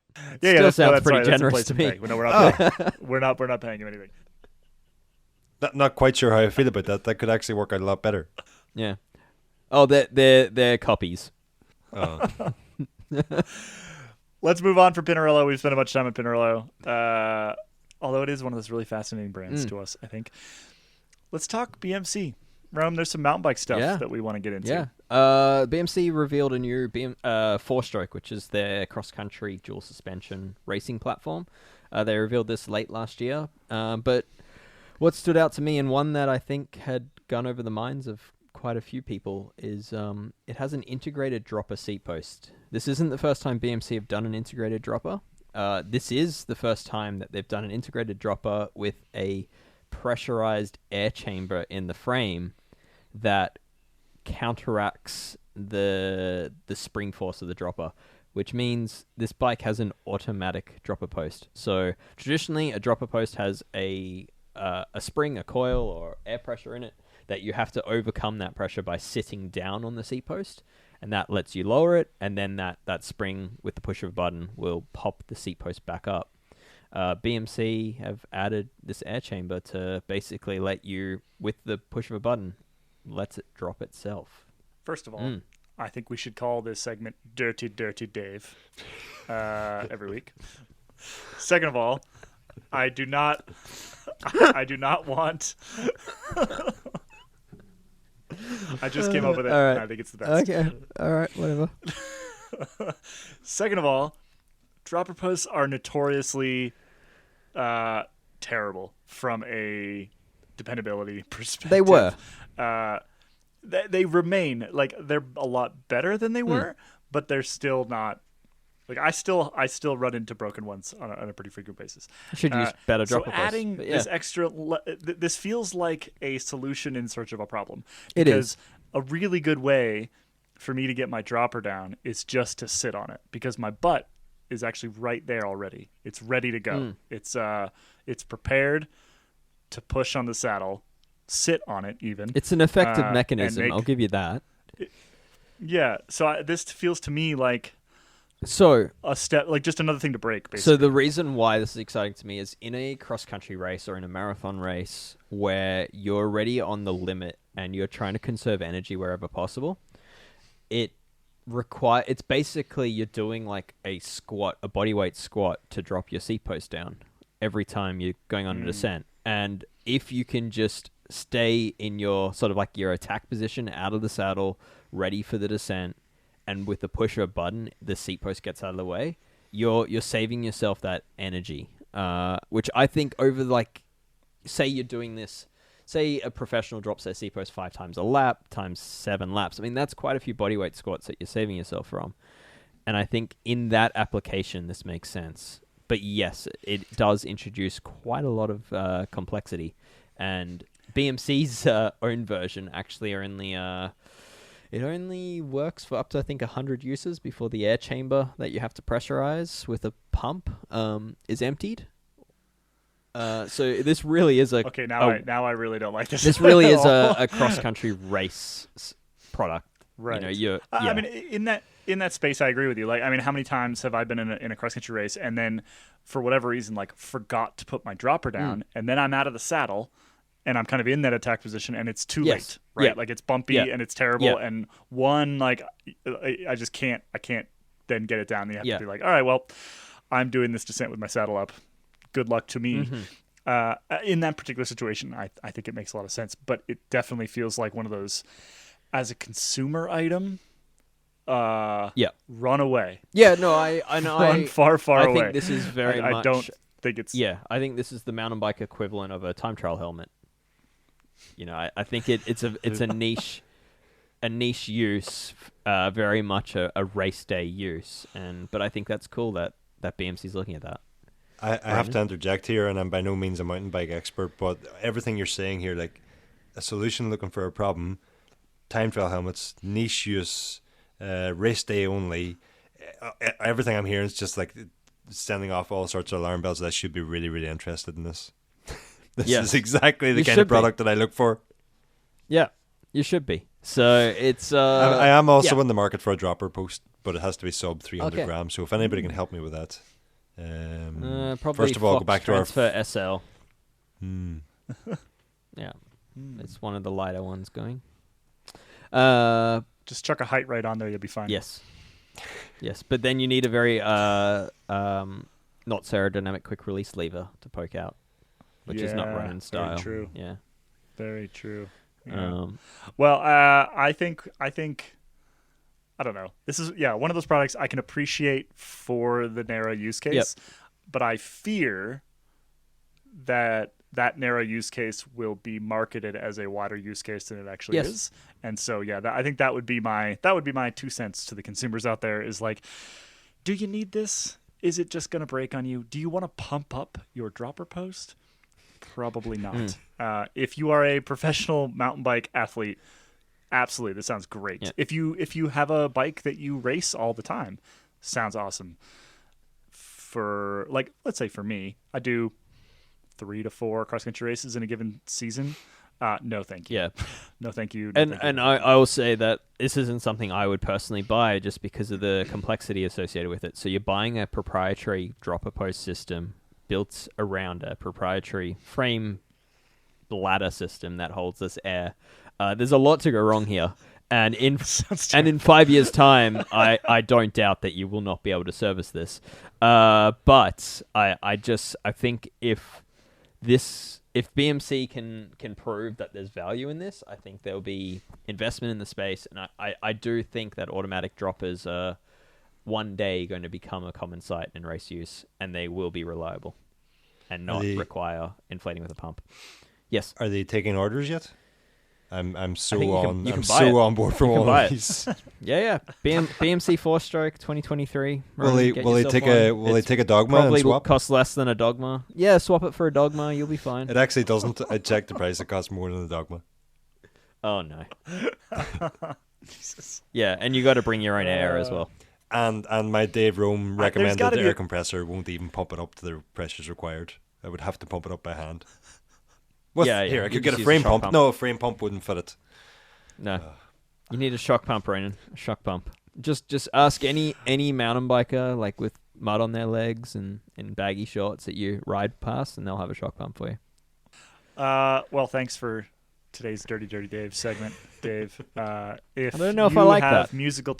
Yeah, Still sounds that's pretty right. generous to me. No, we're not. We're not paying you anything. Not quite sure how I feel about that. That could actually work out a lot better. Yeah. Oh, they're copies. Oh. Let's move on from Pinarello. We've spent a bunch of time at Pinarello, although it is one of those really fascinating brands to us, I think. Let's talk BMC. Rome, there's some mountain bike stuff that we want to get into. Yeah. BMC revealed a new four-stroke, which is their cross-country dual suspension racing platform. They revealed this late last year. But what stood out to me, and one that I think had gone over the minds of quite a few people, is it has an integrated dropper seat post. This isn't the first time BMC have done an integrated dropper. This is the first time that they've done an integrated dropper with a pressurized air chamber in the frame that counteracts the spring force of the dropper, which means this bike has an automatic dropper post. So traditionally, a dropper post has a spring, a coil, or air pressure in it that you have to overcome that pressure by sitting down on the seat post. and that lets you lower it, and then that spring with the push of a button will pop the seat post back up. BMC have added this air chamber to basically let you, with the push of a button, lets it drop itself. First of all, I think we should call this segment Dirty Dirty Dave every week. Second of all, I do not want. I just came up with it. All right. And I think it's the best. Okay. All right. Whatever. Second of all, dropper posts are notoriously terrible from a dependability perspective. They were. They remain like they're a lot better than they were, but they're still not. Like I still run into broken ones on a pretty frequent basis. You should use better dropper posts. So adding this extra, this feels like a solution in search of a problem. It is. A really good way for me to get my dropper down is just to sit on it, because my butt is actually right there already. It's ready to go. It's prepared to push on the saddle, sit on it even. It's an effective mechanism. I'll give you that. Yeah. So this feels to me like a step, like just another thing to break, basically. So the reason why this is exciting to me is in a cross-country race or in a marathon race where you're already on the limit and you're trying to conserve energy wherever possible, it's basically you're doing like a bodyweight squat to drop your seat post down every time you're going on a descent. And if you can just stay in your sort of like your attack position out of the saddle, ready for the descent, and with the push of a button, the seat post gets out of the way, you're saving yourself that energy, which I think over like, say you're doing this, say a professional drops their seat post 5 times a lap, times 7 laps. I mean, that's quite a few bodyweight squats that you're saving yourself from. And I think in that application, this makes sense. But yes, it does introduce quite a lot of complexity. And BMC's own version actually it only works for up to, I think, 100 uses before the air chamber that you have to pressurize with a pump is emptied. So this really is a... Okay, now I really don't like this. This really is a cross-country race product. Right. I mean, in that space, I agree with you. Like, I mean, how many times have I been in a cross-country race and then, for whatever reason, like, forgot to put my dropper down, and then I'm out of the saddle, and I'm kind of in that attack position, and it's too late, right? Yeah. Like, it's bumpy and it's terrible, and like, I just can't then get it down. You have to be like, all right, well, I'm doing this descent with my saddle up. Good luck to me. In that particular situation, I think it makes a lot of sense, but it definitely feels like one of those, as a consumer item, run away. Yeah, no, I know. Run far away. I think this is very much... I don't think it's... Yeah, I think this is the mountain bike equivalent of a time trial helmet. I think it's a niche use, very much a race day use, but I think that's cool that BMC's looking at that. I have to interject here, and I'm by no means a mountain bike expert, but everything you're saying here, like a solution looking for a problem, time trial helmets, niche use, race day only, everything I'm hearing is just like sending off all sorts of alarm bells that I should be really, really interested in this. This is exactly the kind of product that I look for. Yeah, you should be. So it's... I am also in the market for a dropper post, but it has to be sub 300 grams, so if anybody can help me with that. Probably first of all, go back to our SL. Yeah, it's one of the lighter ones going. Just chuck a height right on there, you'll be fine. Yes, but then you need a very not aerodynamic quick release lever to poke out, which is not Ronan style. Very true. Yeah, very true. Yeah. Well, I think. I don't know. This is one of those products I can appreciate for the narrow use case, but I fear that narrow use case will be marketed as a wider use case than it actually is. And so I think that would be my 2 cents to the consumers out there is like, do you need this? Is it just going to break on you? Do you want to pump up your dropper post? Probably not. If you are a professional mountain bike athlete, absolutely, this sounds great. Yeah. If you have a bike that you race all the time, sounds awesome. For let's say for me, I do 3 to 4 cross country races in a given season. No, thank you. Yeah. No, thank you. And I will say that this isn't something I would personally buy just because of the complexity associated with it. So you're buying a proprietary dropper post system built around a proprietary frame bladder system that holds this air. There's a lot to go wrong here. And in 5 years' time, I don't doubt that you will not be able to service this. But I think if BMC can prove that there's value in this, I think there'll be investment in the space, and I do think that automatic droppers are one day going to become a common sight in race use, and they will be reliable and not require inflating with a pump. Yes. Are they taking orders yet? I'm so on board for all of these. Yeah. BMC 4-stroke 2023. Will they take a Dogma and swap? Will cost less than a Dogma. Yeah, swap it for a Dogma. You'll be fine. It actually doesn't. I checked the price. It costs more than a Dogma. Oh no. Jesus. Yeah, and you got to bring your own air as well. And my Dave Rome recommended the air compressor won't even pump it up to the pressures required. I would have to pump it up by hand. Here, I could get a frame pump. No, a frame pump wouldn't fit it. No. You need a shock pump, Ronan. A shock pump. Just ask any mountain biker, like with mud on their legs and baggy shorts that you ride past, and they'll have a shock pump for you. Well, thanks for today's Dirty Dave segment, Dave. If I don't know if I like that. Musical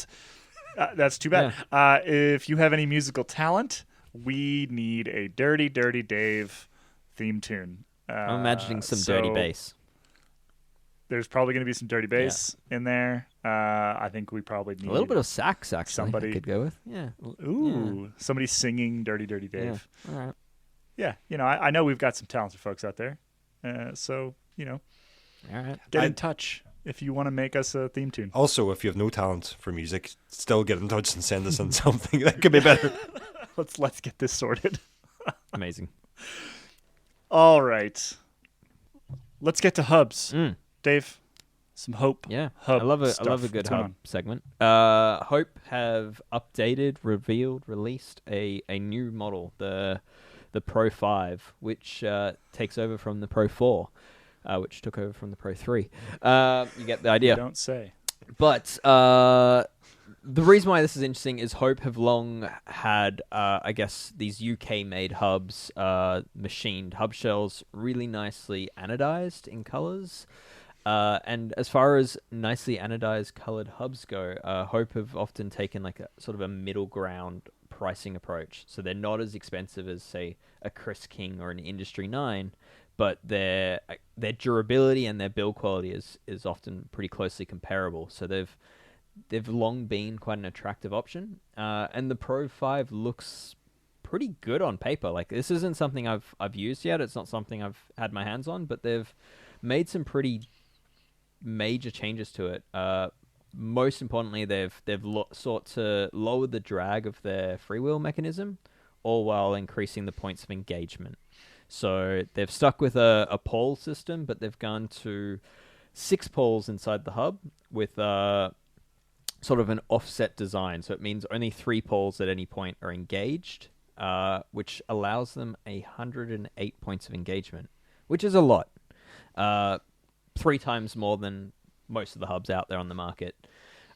that's too bad. Yeah. If you have any musical talent, we need a Dirty Dave theme tune. I'm imagining some dirty bass. There's probably going to be some dirty bass in there. I think we probably need a little bit of sax, actually. Somebody I could go with. Yeah. Ooh, somebody singing Dirty Dave. Yeah. All right. Yeah, I know we've got some talented folks out there. So, all right. Get in touch if you want to make us a theme tune. Also, if you have no talent for music, still get in touch and send us in something that could be better. Let's get this sorted. Amazing. All right. Let's get to hubs. Dave, some hope. Yeah. Hub I love a good hub segment. Hope have released a new model, the Pro 5, which takes over from the Pro 4, which took over from the Pro 3. You get the idea. You don't say. But the reason why this is interesting is Hope have long had, I guess, these UK-made hubs, machined hub shells, really nicely anodized in colors. And as far as nicely anodized colored hubs go, Hope have often taken like a sort of a middle ground pricing approach. So they're not as expensive as, say, a Chris King or an Industry 9, but their durability and their build quality is often pretty closely comparable. So they've long been quite an attractive option, and the Pro 5 looks pretty good on paper. Like, this isn't something I've used yet. It's not something I've had my hands on, but they've made some pretty major changes to it. Most importantly, they've sought to lower the drag of their freewheel mechanism, all while increasing the points of engagement. So they've stuck with a pole system, but they've gone to 6 poles inside the hub with sort of an offset design. So it means only 3 poles at any point are engaged, which allows them 108 points of engagement, which is a lot. 3 times more than most of the hubs out there on the market.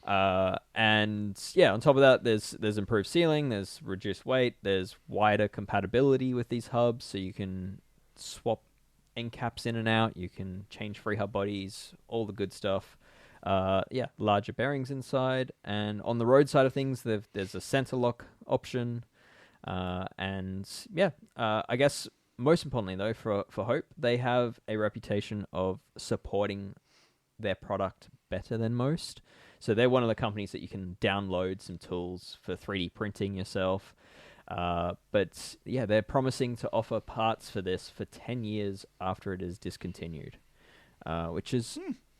And yeah, on top of that, there's improved sealing, there's reduced weight, there's wider compatibility with these hubs, so you can swap end caps in and out, you can change free hub bodies, all the good stuff. Larger bearings inside, and on the road side of things, there's a center lock option, I guess most importantly though, for Hope, they have a reputation of supporting their product better than most. So they're one of the companies that you can download some tools for 3D printing yourself. But yeah, they're promising to offer parts for this for 10 years after it is discontinued, which is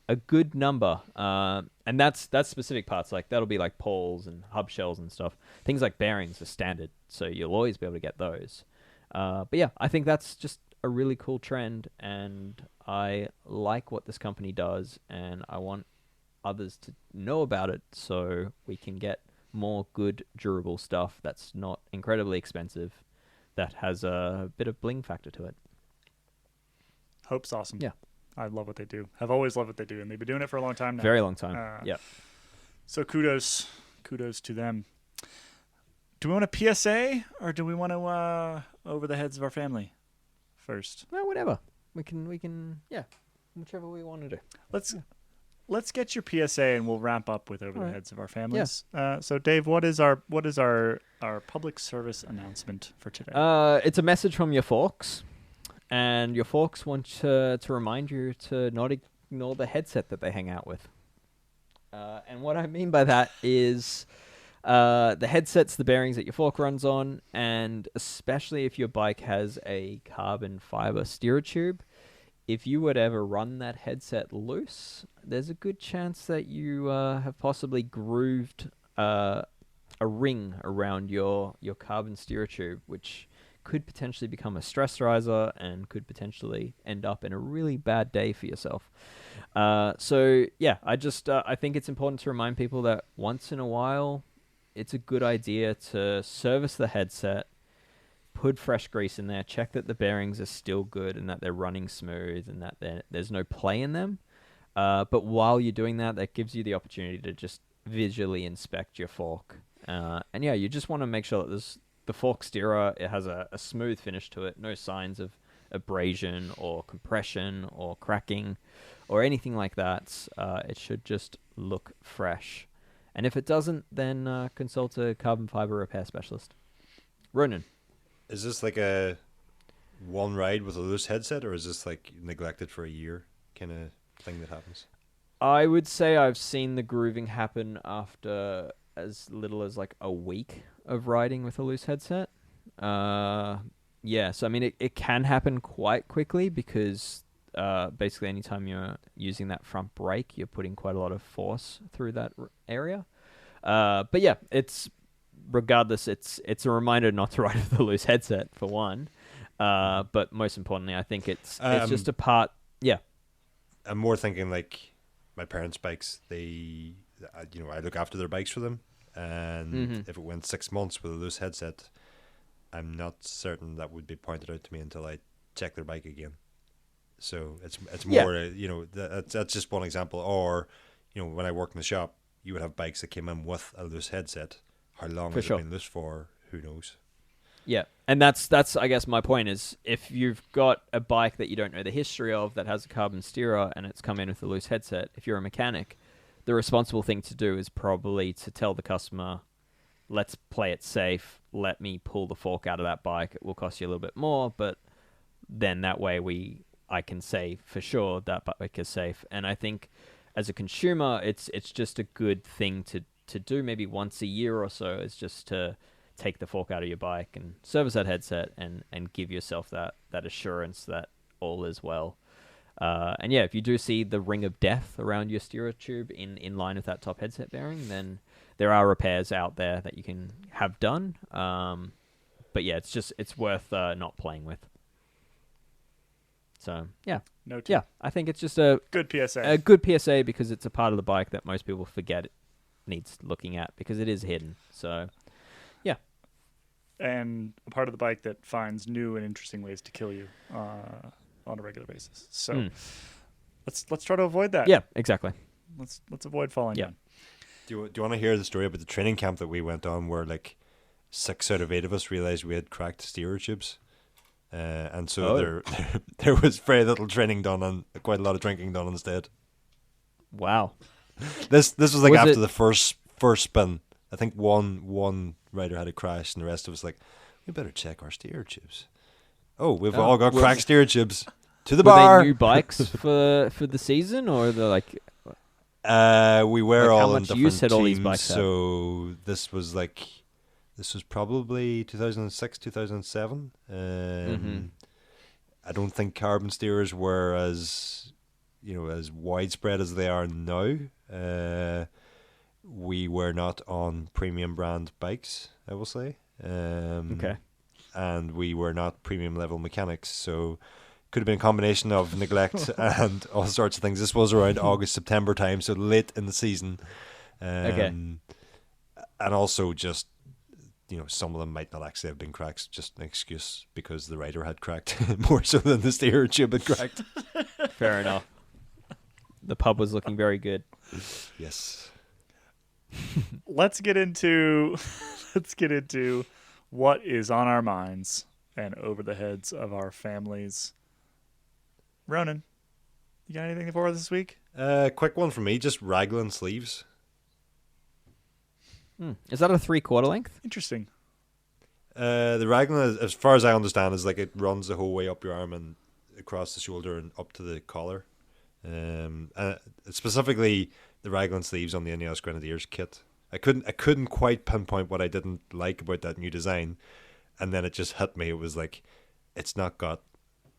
a good number. And that's specific parts. Like, that'll be like poles and hub shells and stuff. Things like bearings are standard, so you'll always be able to get those. But yeah, I think that's just a really cool trend, and I like what this company does, and I want others to know about it so we can get more good, durable stuff that's not incredibly expensive, that has a bit of bling factor to it. Hope's awesome. Yeah. I love what they do. I've always loved what they do, and they've been doing it for a long time now. Very long time. Yep. So kudos to them. Do we want a PSA or do we want to over the heads of our family first? Well, whatever. We can. Yeah, whichever we want to do. Let's get your PSA and we'll wrap up with over the heads of our families. Yeah. So Dave, what is our public service announcement for today? It's a message from your folks, and your folks want to remind you to not ignore the headset that they hang out with. And what I mean by that is the headset's the bearings that your fork runs on, and especially if your bike has a carbon fiber steerer tube, if you would ever run that headset loose, there's a good chance that you have possibly grooved a ring around your carbon steerer tube, which could potentially become a stress riser and could potentially end up in a really bad day for yourself. So yeah, I think it's important to remind people that once in a while, it's a good idea to service the headset, put fresh grease in there, check that the bearings are still good and that they're running smooth and that there's no play in them. But while you're doing that, that gives you the opportunity to just visually inspect your fork. And yeah, you just want to make sure that the fork steerer, it has a smooth finish to it, no signs of abrasion or compression or cracking or anything like that. It should just look fresh. And if it doesn't, then consult a carbon fiber repair specialist. Ronan. Is this like a one ride with a loose headset, or is this like neglected for a year kind of thing that happens? I would say I've seen the grooving happen after as little as like a week of riding with a loose headset. Yeah, so I mean, it can happen quite quickly because basically anytime you're using that front brake, you're putting quite a lot of force through that area. But yeah, regardless, it's a reminder not to ride with a loose headset for one. But most importantly, I think it's just a part. Yeah, I'm more thinking like my parents' bikes. I look after their bikes for them, and if it went 6 months with a loose headset, I'm not certain that would be pointed out to me until I check their bike again. So it's more that's just one example. Or when I work in the shop, you would have bikes that came in with a loose headset. How long has it been loose for? Who knows? Yeah, and that's I guess my point is, if you've got a bike that you don't know the history of that has a carbon steerer and it's come in with a loose headset, if you're a mechanic, the responsible thing to do is probably to tell the customer, let's play it safe, let me pull the fork out of that bike. It will cost you a little bit more, but then that way I can say for sure that bike is safe. And I think as a consumer, it's just a good thing to do maybe once a year or so, is just to take the fork out of your bike and service that headset and give yourself that assurance that all is well. And yeah, if you do see the ring of death around your steerer tube in line with that top headset bearing, then there are repairs out there that you can have done. But yeah, it's worth not playing with. So yeah, yeah, I think it's just a good PSA. A good PSA because it's a part of the bike that most people forget it needs looking at because it is hidden. So yeah, and a part of the bike that finds new and interesting ways to kill you on a regular basis. So let's try to avoid that. Yeah, exactly. Let's avoid falling down. Do you want to hear the story about the training camp that we went on, where like 6 out of 8 of us realized we had cracked steerer tubes? And so there was very little training done and quite a lot of drinking done instead. Wow. This was like after the first spin. I think one rider had a crash and the rest of us like, we better check our steer tubes. Oh, we've all got cracked steer tubes. To the bar. Were they new bikes for the season, or the like? We were like all how in much different use had all these teams, bikes so this was probably 2006, 2007. I don't think carbon steerers were as widespread as they are now. We were not on premium brand bikes, I will say. Okay. And we were not premium level mechanics, so could have been a combination of neglect and all sorts of things. This was around August, September time, so late in the season. Okay. And also just, some of them might not actually have been cracked, just an excuse because the rider had cracked more so than the steer tube had cracked. Fair enough. The pub was looking very good. Yes. Let's get into what is on our minds and over the heads of our families. Ronan, you got anything for us this week? Quick one from me, just raglan sleeves. Is that a 3/4 length? Interesting. The raglan, as far as I understand, is like it runs the whole way up your arm and across the shoulder and up to the collar. Specifically, the raglan sleeves on the Ineos Grenadiers kit. I couldn't quite pinpoint what I didn't like about that new design, and then it just hit me. It was like, it's not got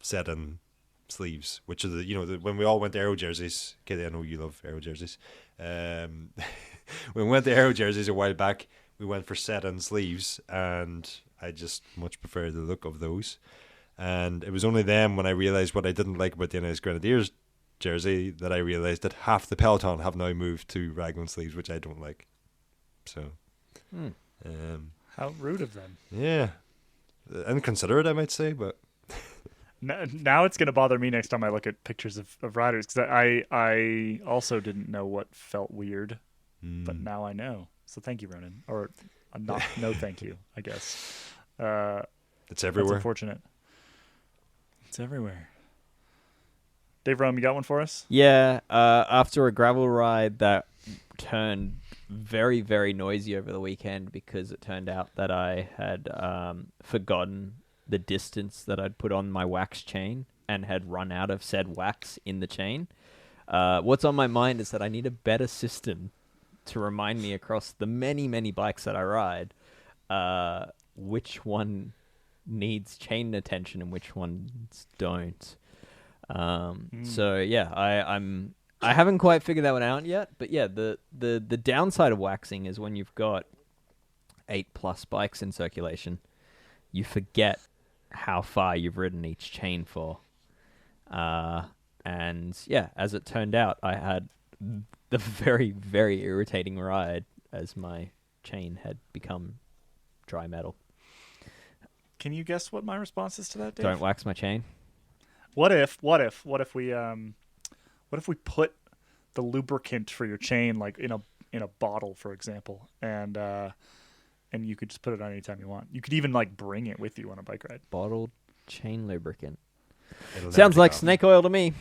set-in sleeves, which are when we all went to Aero jerseys. Caley, I know you love Aero jerseys. When we went to Aero jerseys a while back, we went for set-in sleeves, and I just much prefer the look of those. And it was only then when I realised what I didn't like about the Ineos Grenadiers jersey that I realised that half the peloton have now moved to raglan sleeves, which I don't like. So, How rude of them. yeah, inconsiderate, I might say, but Now it's going to bother me next time I look at pictures of riders, because I also didn't know what felt weird, but now I know. So thank you, Ronan. Or no thank you, I guess. it's everywhere. That's unfortunate. It's everywhere. Dave Rome, you got one for us? Yeah, after a gravel ride that turned very, very noisy over the weekend because it turned out that I had forgotten the distance that I'd put on my wax chain and had run out of said wax in the chain. What's on my mind is that I need a better system to remind me across the many, many bikes that I ride which one needs chain attention and which ones don't. So yeah, I haven't quite figured that one out yet, but yeah, the downside of waxing is when you've got 8+ bikes in circulation, you forget how far you've ridden each chain for. And yeah, as it turned out, I had the very, very irritating ride as my chain had become dry metal. Can you guess what my response is to that, Dave? Don't wax my chain. What if we put the lubricant for your chain like in a bottle, for example, and you could just put it on anytime you want. You could even like bring it with you on a bike ride. Bottled chain lubricant. It'll Sounds never like take off. snake oil to me.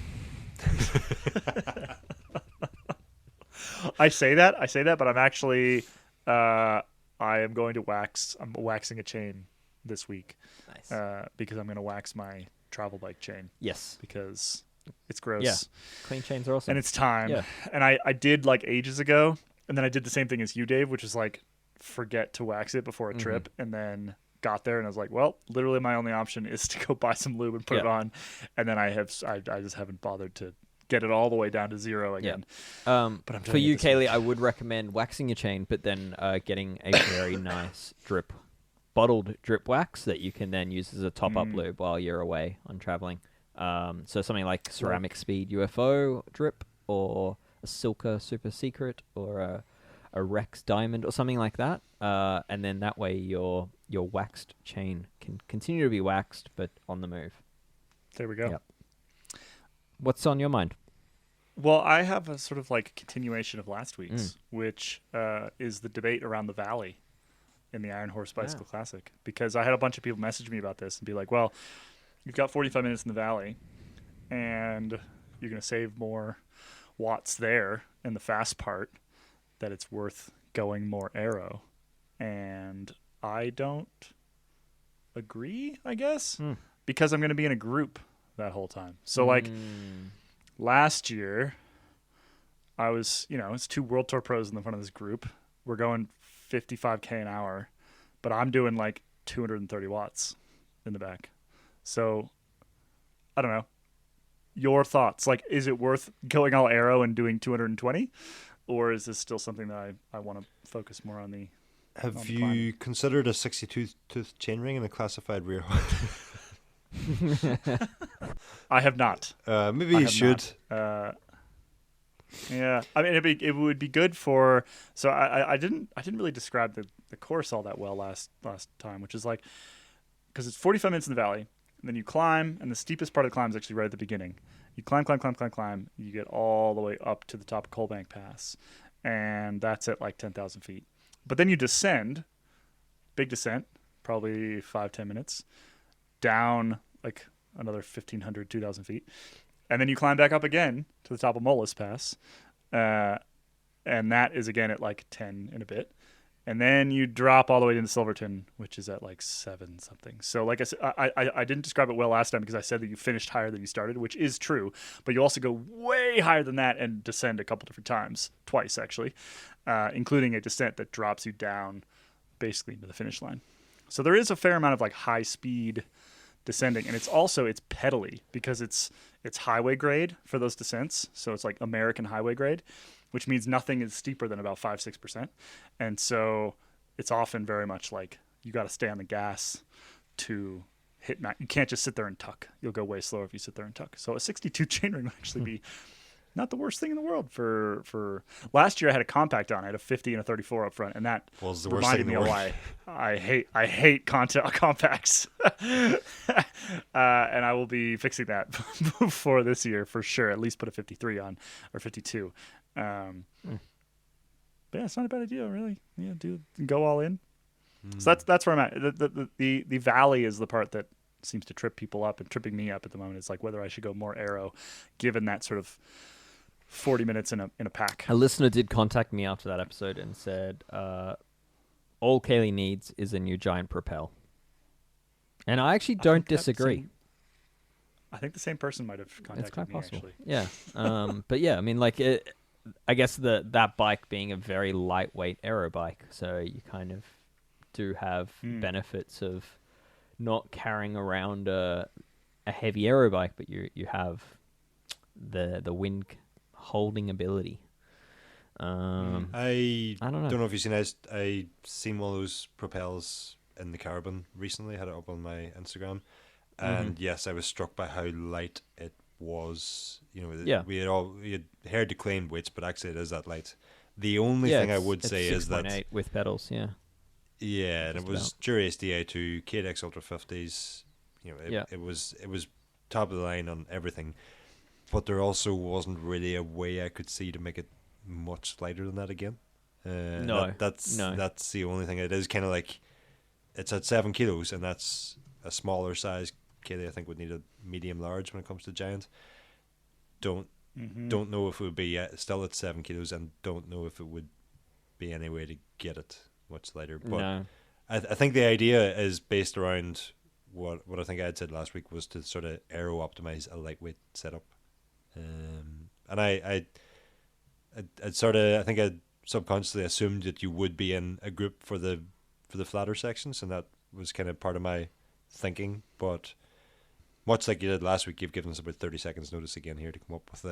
I say that, but I'm actually I am going to wax. I'm waxing a chain this week. Nice. Because I'm going to wax my travel bike chain Yes. because it's gross. Yeah. Clean chains are awesome. And it's time. Yeah. And I did like ages ago, and then I did the same thing as you, Dave, which is like forget to wax it before a trip, and then got there and I was like, well, literally my only option is to go buy some lube and put it on, and then I just haven't bothered to get it all the way down to zero again. But I'm for doing it you, this Caley, week. I would recommend waxing your chain, but then getting a very nice bottled drip wax that you can then use as a top-up lube while you're away on traveling. So something like Ceramic Speed UFO drip, or a Silca Super Secret, or a Rex Diamond, or something like that. And then that way your waxed chain can continue to be waxed, but on the move. There we go. Yep. What's on your mind? Well, I have a sort of like continuation of last week's, which is the debate around the Valley in the Iron Horse Bicycle Classic, because I had a bunch of people message me about this and be like, well, you've got 45 minutes in the Valley and you're going to save more watts there in the fast part, that it's worth going more aero. And I don't agree, I guess, because I'm going to be in a group that whole time. So like last year I was, it's 2 World Tour pros in the front of this group. We're going 55K an hour, but I'm doing like 230 watts in the back. So I don't know. Your thoughts? Like, is it worth going all aero and doing 220? Or is this still something that I want to focus more on the Have you considered a 62-tooth chainring in a classified rear? I have not. Maybe you should. Yeah, I mean, it would be good for. So I didn't really describe the course all that well last time, which is like, because it's 45 minutes in the valley, and then you climb, and the steepest part of the climb is actually right at the beginning, You climb. You get all the way up to the top of Coalbank Pass, and that's at like 10,000 feet. But then you descend, big descent, probably 5-10 minutes, down like another 1,500, 2,000 feet. And then you climb back up again to the top of Mullis Pass. And that is again at like 10 and a bit. And then you drop all the way into Silverton, which is at like 7 something. So like I said, I didn't describe it well last time because I said that you finished higher than you started, which is true. But you also go way higher than that and descend a couple different times, twice actually, including a descent that drops you down basically into the finish line. So there is a fair amount of like high speed descending, and it's pedally because it's highway grade for those descents. So it's like American highway grade, which means nothing is steeper than about 5-6%. And so it's often very much like you got to stay on the gas to hit max. You can't just sit there and tuck. You'll go way slower if you sit there and tuck. So a 62 chainring would actually be not the worst thing in the world for last year. I had a compact on. I had a 50 and a 34 up front, and that was the worst thing in the world. Why I hate compacts. And I will be fixing that before this year for sure. At least put a 53 on or 52. But yeah, it's not a bad idea, really. Yeah, go all in. So that's where I'm at. The valley is the part that seems to trip people up and tripping me up at the moment. It's like whether I should go more aero, given that sort of 40 minutes in a pack. A listener did contact me after that episode and said, all Caley needs is a new giant propel. And I actually don't disagree. I think the same person might have contacted it's quite me, possible. actually. Yeah. But yeah, I mean, like, I guess that bike being a very lightweight aero bike, so you kind of do have benefits of not carrying around a heavy aero bike, but you have the wind holding ability. I don't know. Don't know if you've seen it. I seen one of those propels in the Caravan recently. I had it up on my Instagram, and yes, I was struck by how light it was. You know, we had heard the claimed weights, but actually it is that light. The only thing I would say is that 6.8 with pedals. Yeah, and it was Dura SDI2, KDX Ultra 50s. You know, it was top of the line on everything, but there also wasn't really a way I could see to make it much lighter than that again. That's the only thing. It is kind of like it's at 7 kilos, and that's a smaller size. Caley, I think, would need a medium large when it comes to giant. Don't know if it would be still at 7 kilos, and don't know if it would be any way to get it much lighter. But I think the idea is based around what I think I had said last week was to sort of aero optimize a lightweight setup. And I sort of, I think I subconsciously assumed that you would be in a group for the flatter sections, and that was kind of part of my thinking. But much like you did last week, you've given us about 30 seconds notice again here to come up with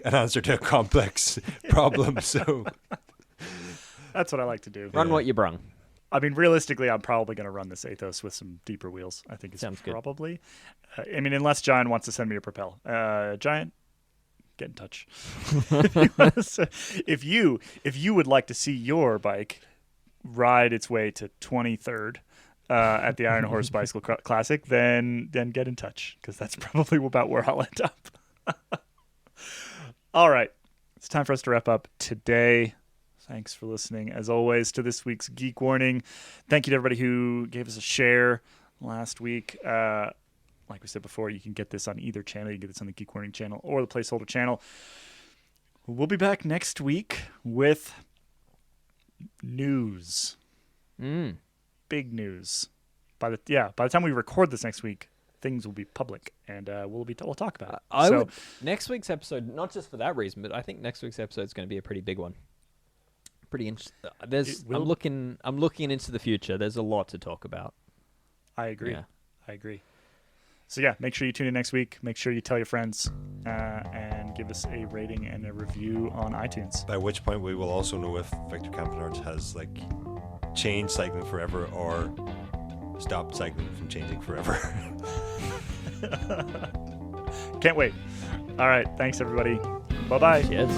an answer to a complex problem. So that's what I like to do. Run what you brung. I mean, realistically, I'm probably going to run this Athos with some deeper wheels. I think it's Sounds probably. I mean, unless Giant wants to send me a Propel. Giant, get in touch. If you would like to see your bike ride its way to 23rd at the Iron Horse Bicycle Classic, then get in touch, because that's probably about where I'll end up. All right, it's time for us to wrap up today. Thanks for listening, as always, to this week's Geek Warning. Thank you to everybody who gave us a share last week. Like we said before, you can get this on either channel. You can get this on the Geek Warning channel or the Placeholder channel. We'll be back next week with news. Big news. By the time we record this next week, things will be public, and we'll talk about it. Next week's episode, not just for that reason, but I think next week's episode is going to be a pretty big one. Pretty interesting. I'm looking into the future. There's a lot to talk about. I agree. So yeah, make sure you tune in next week. Make sure you tell your friends, and give us a rating and a review on iTunes. By which point we will also know if Victor Campenard has changed cycling forever or stopped cycling from changing forever. Can't wait. All right, thanks everybody. Bye bye. Cheers.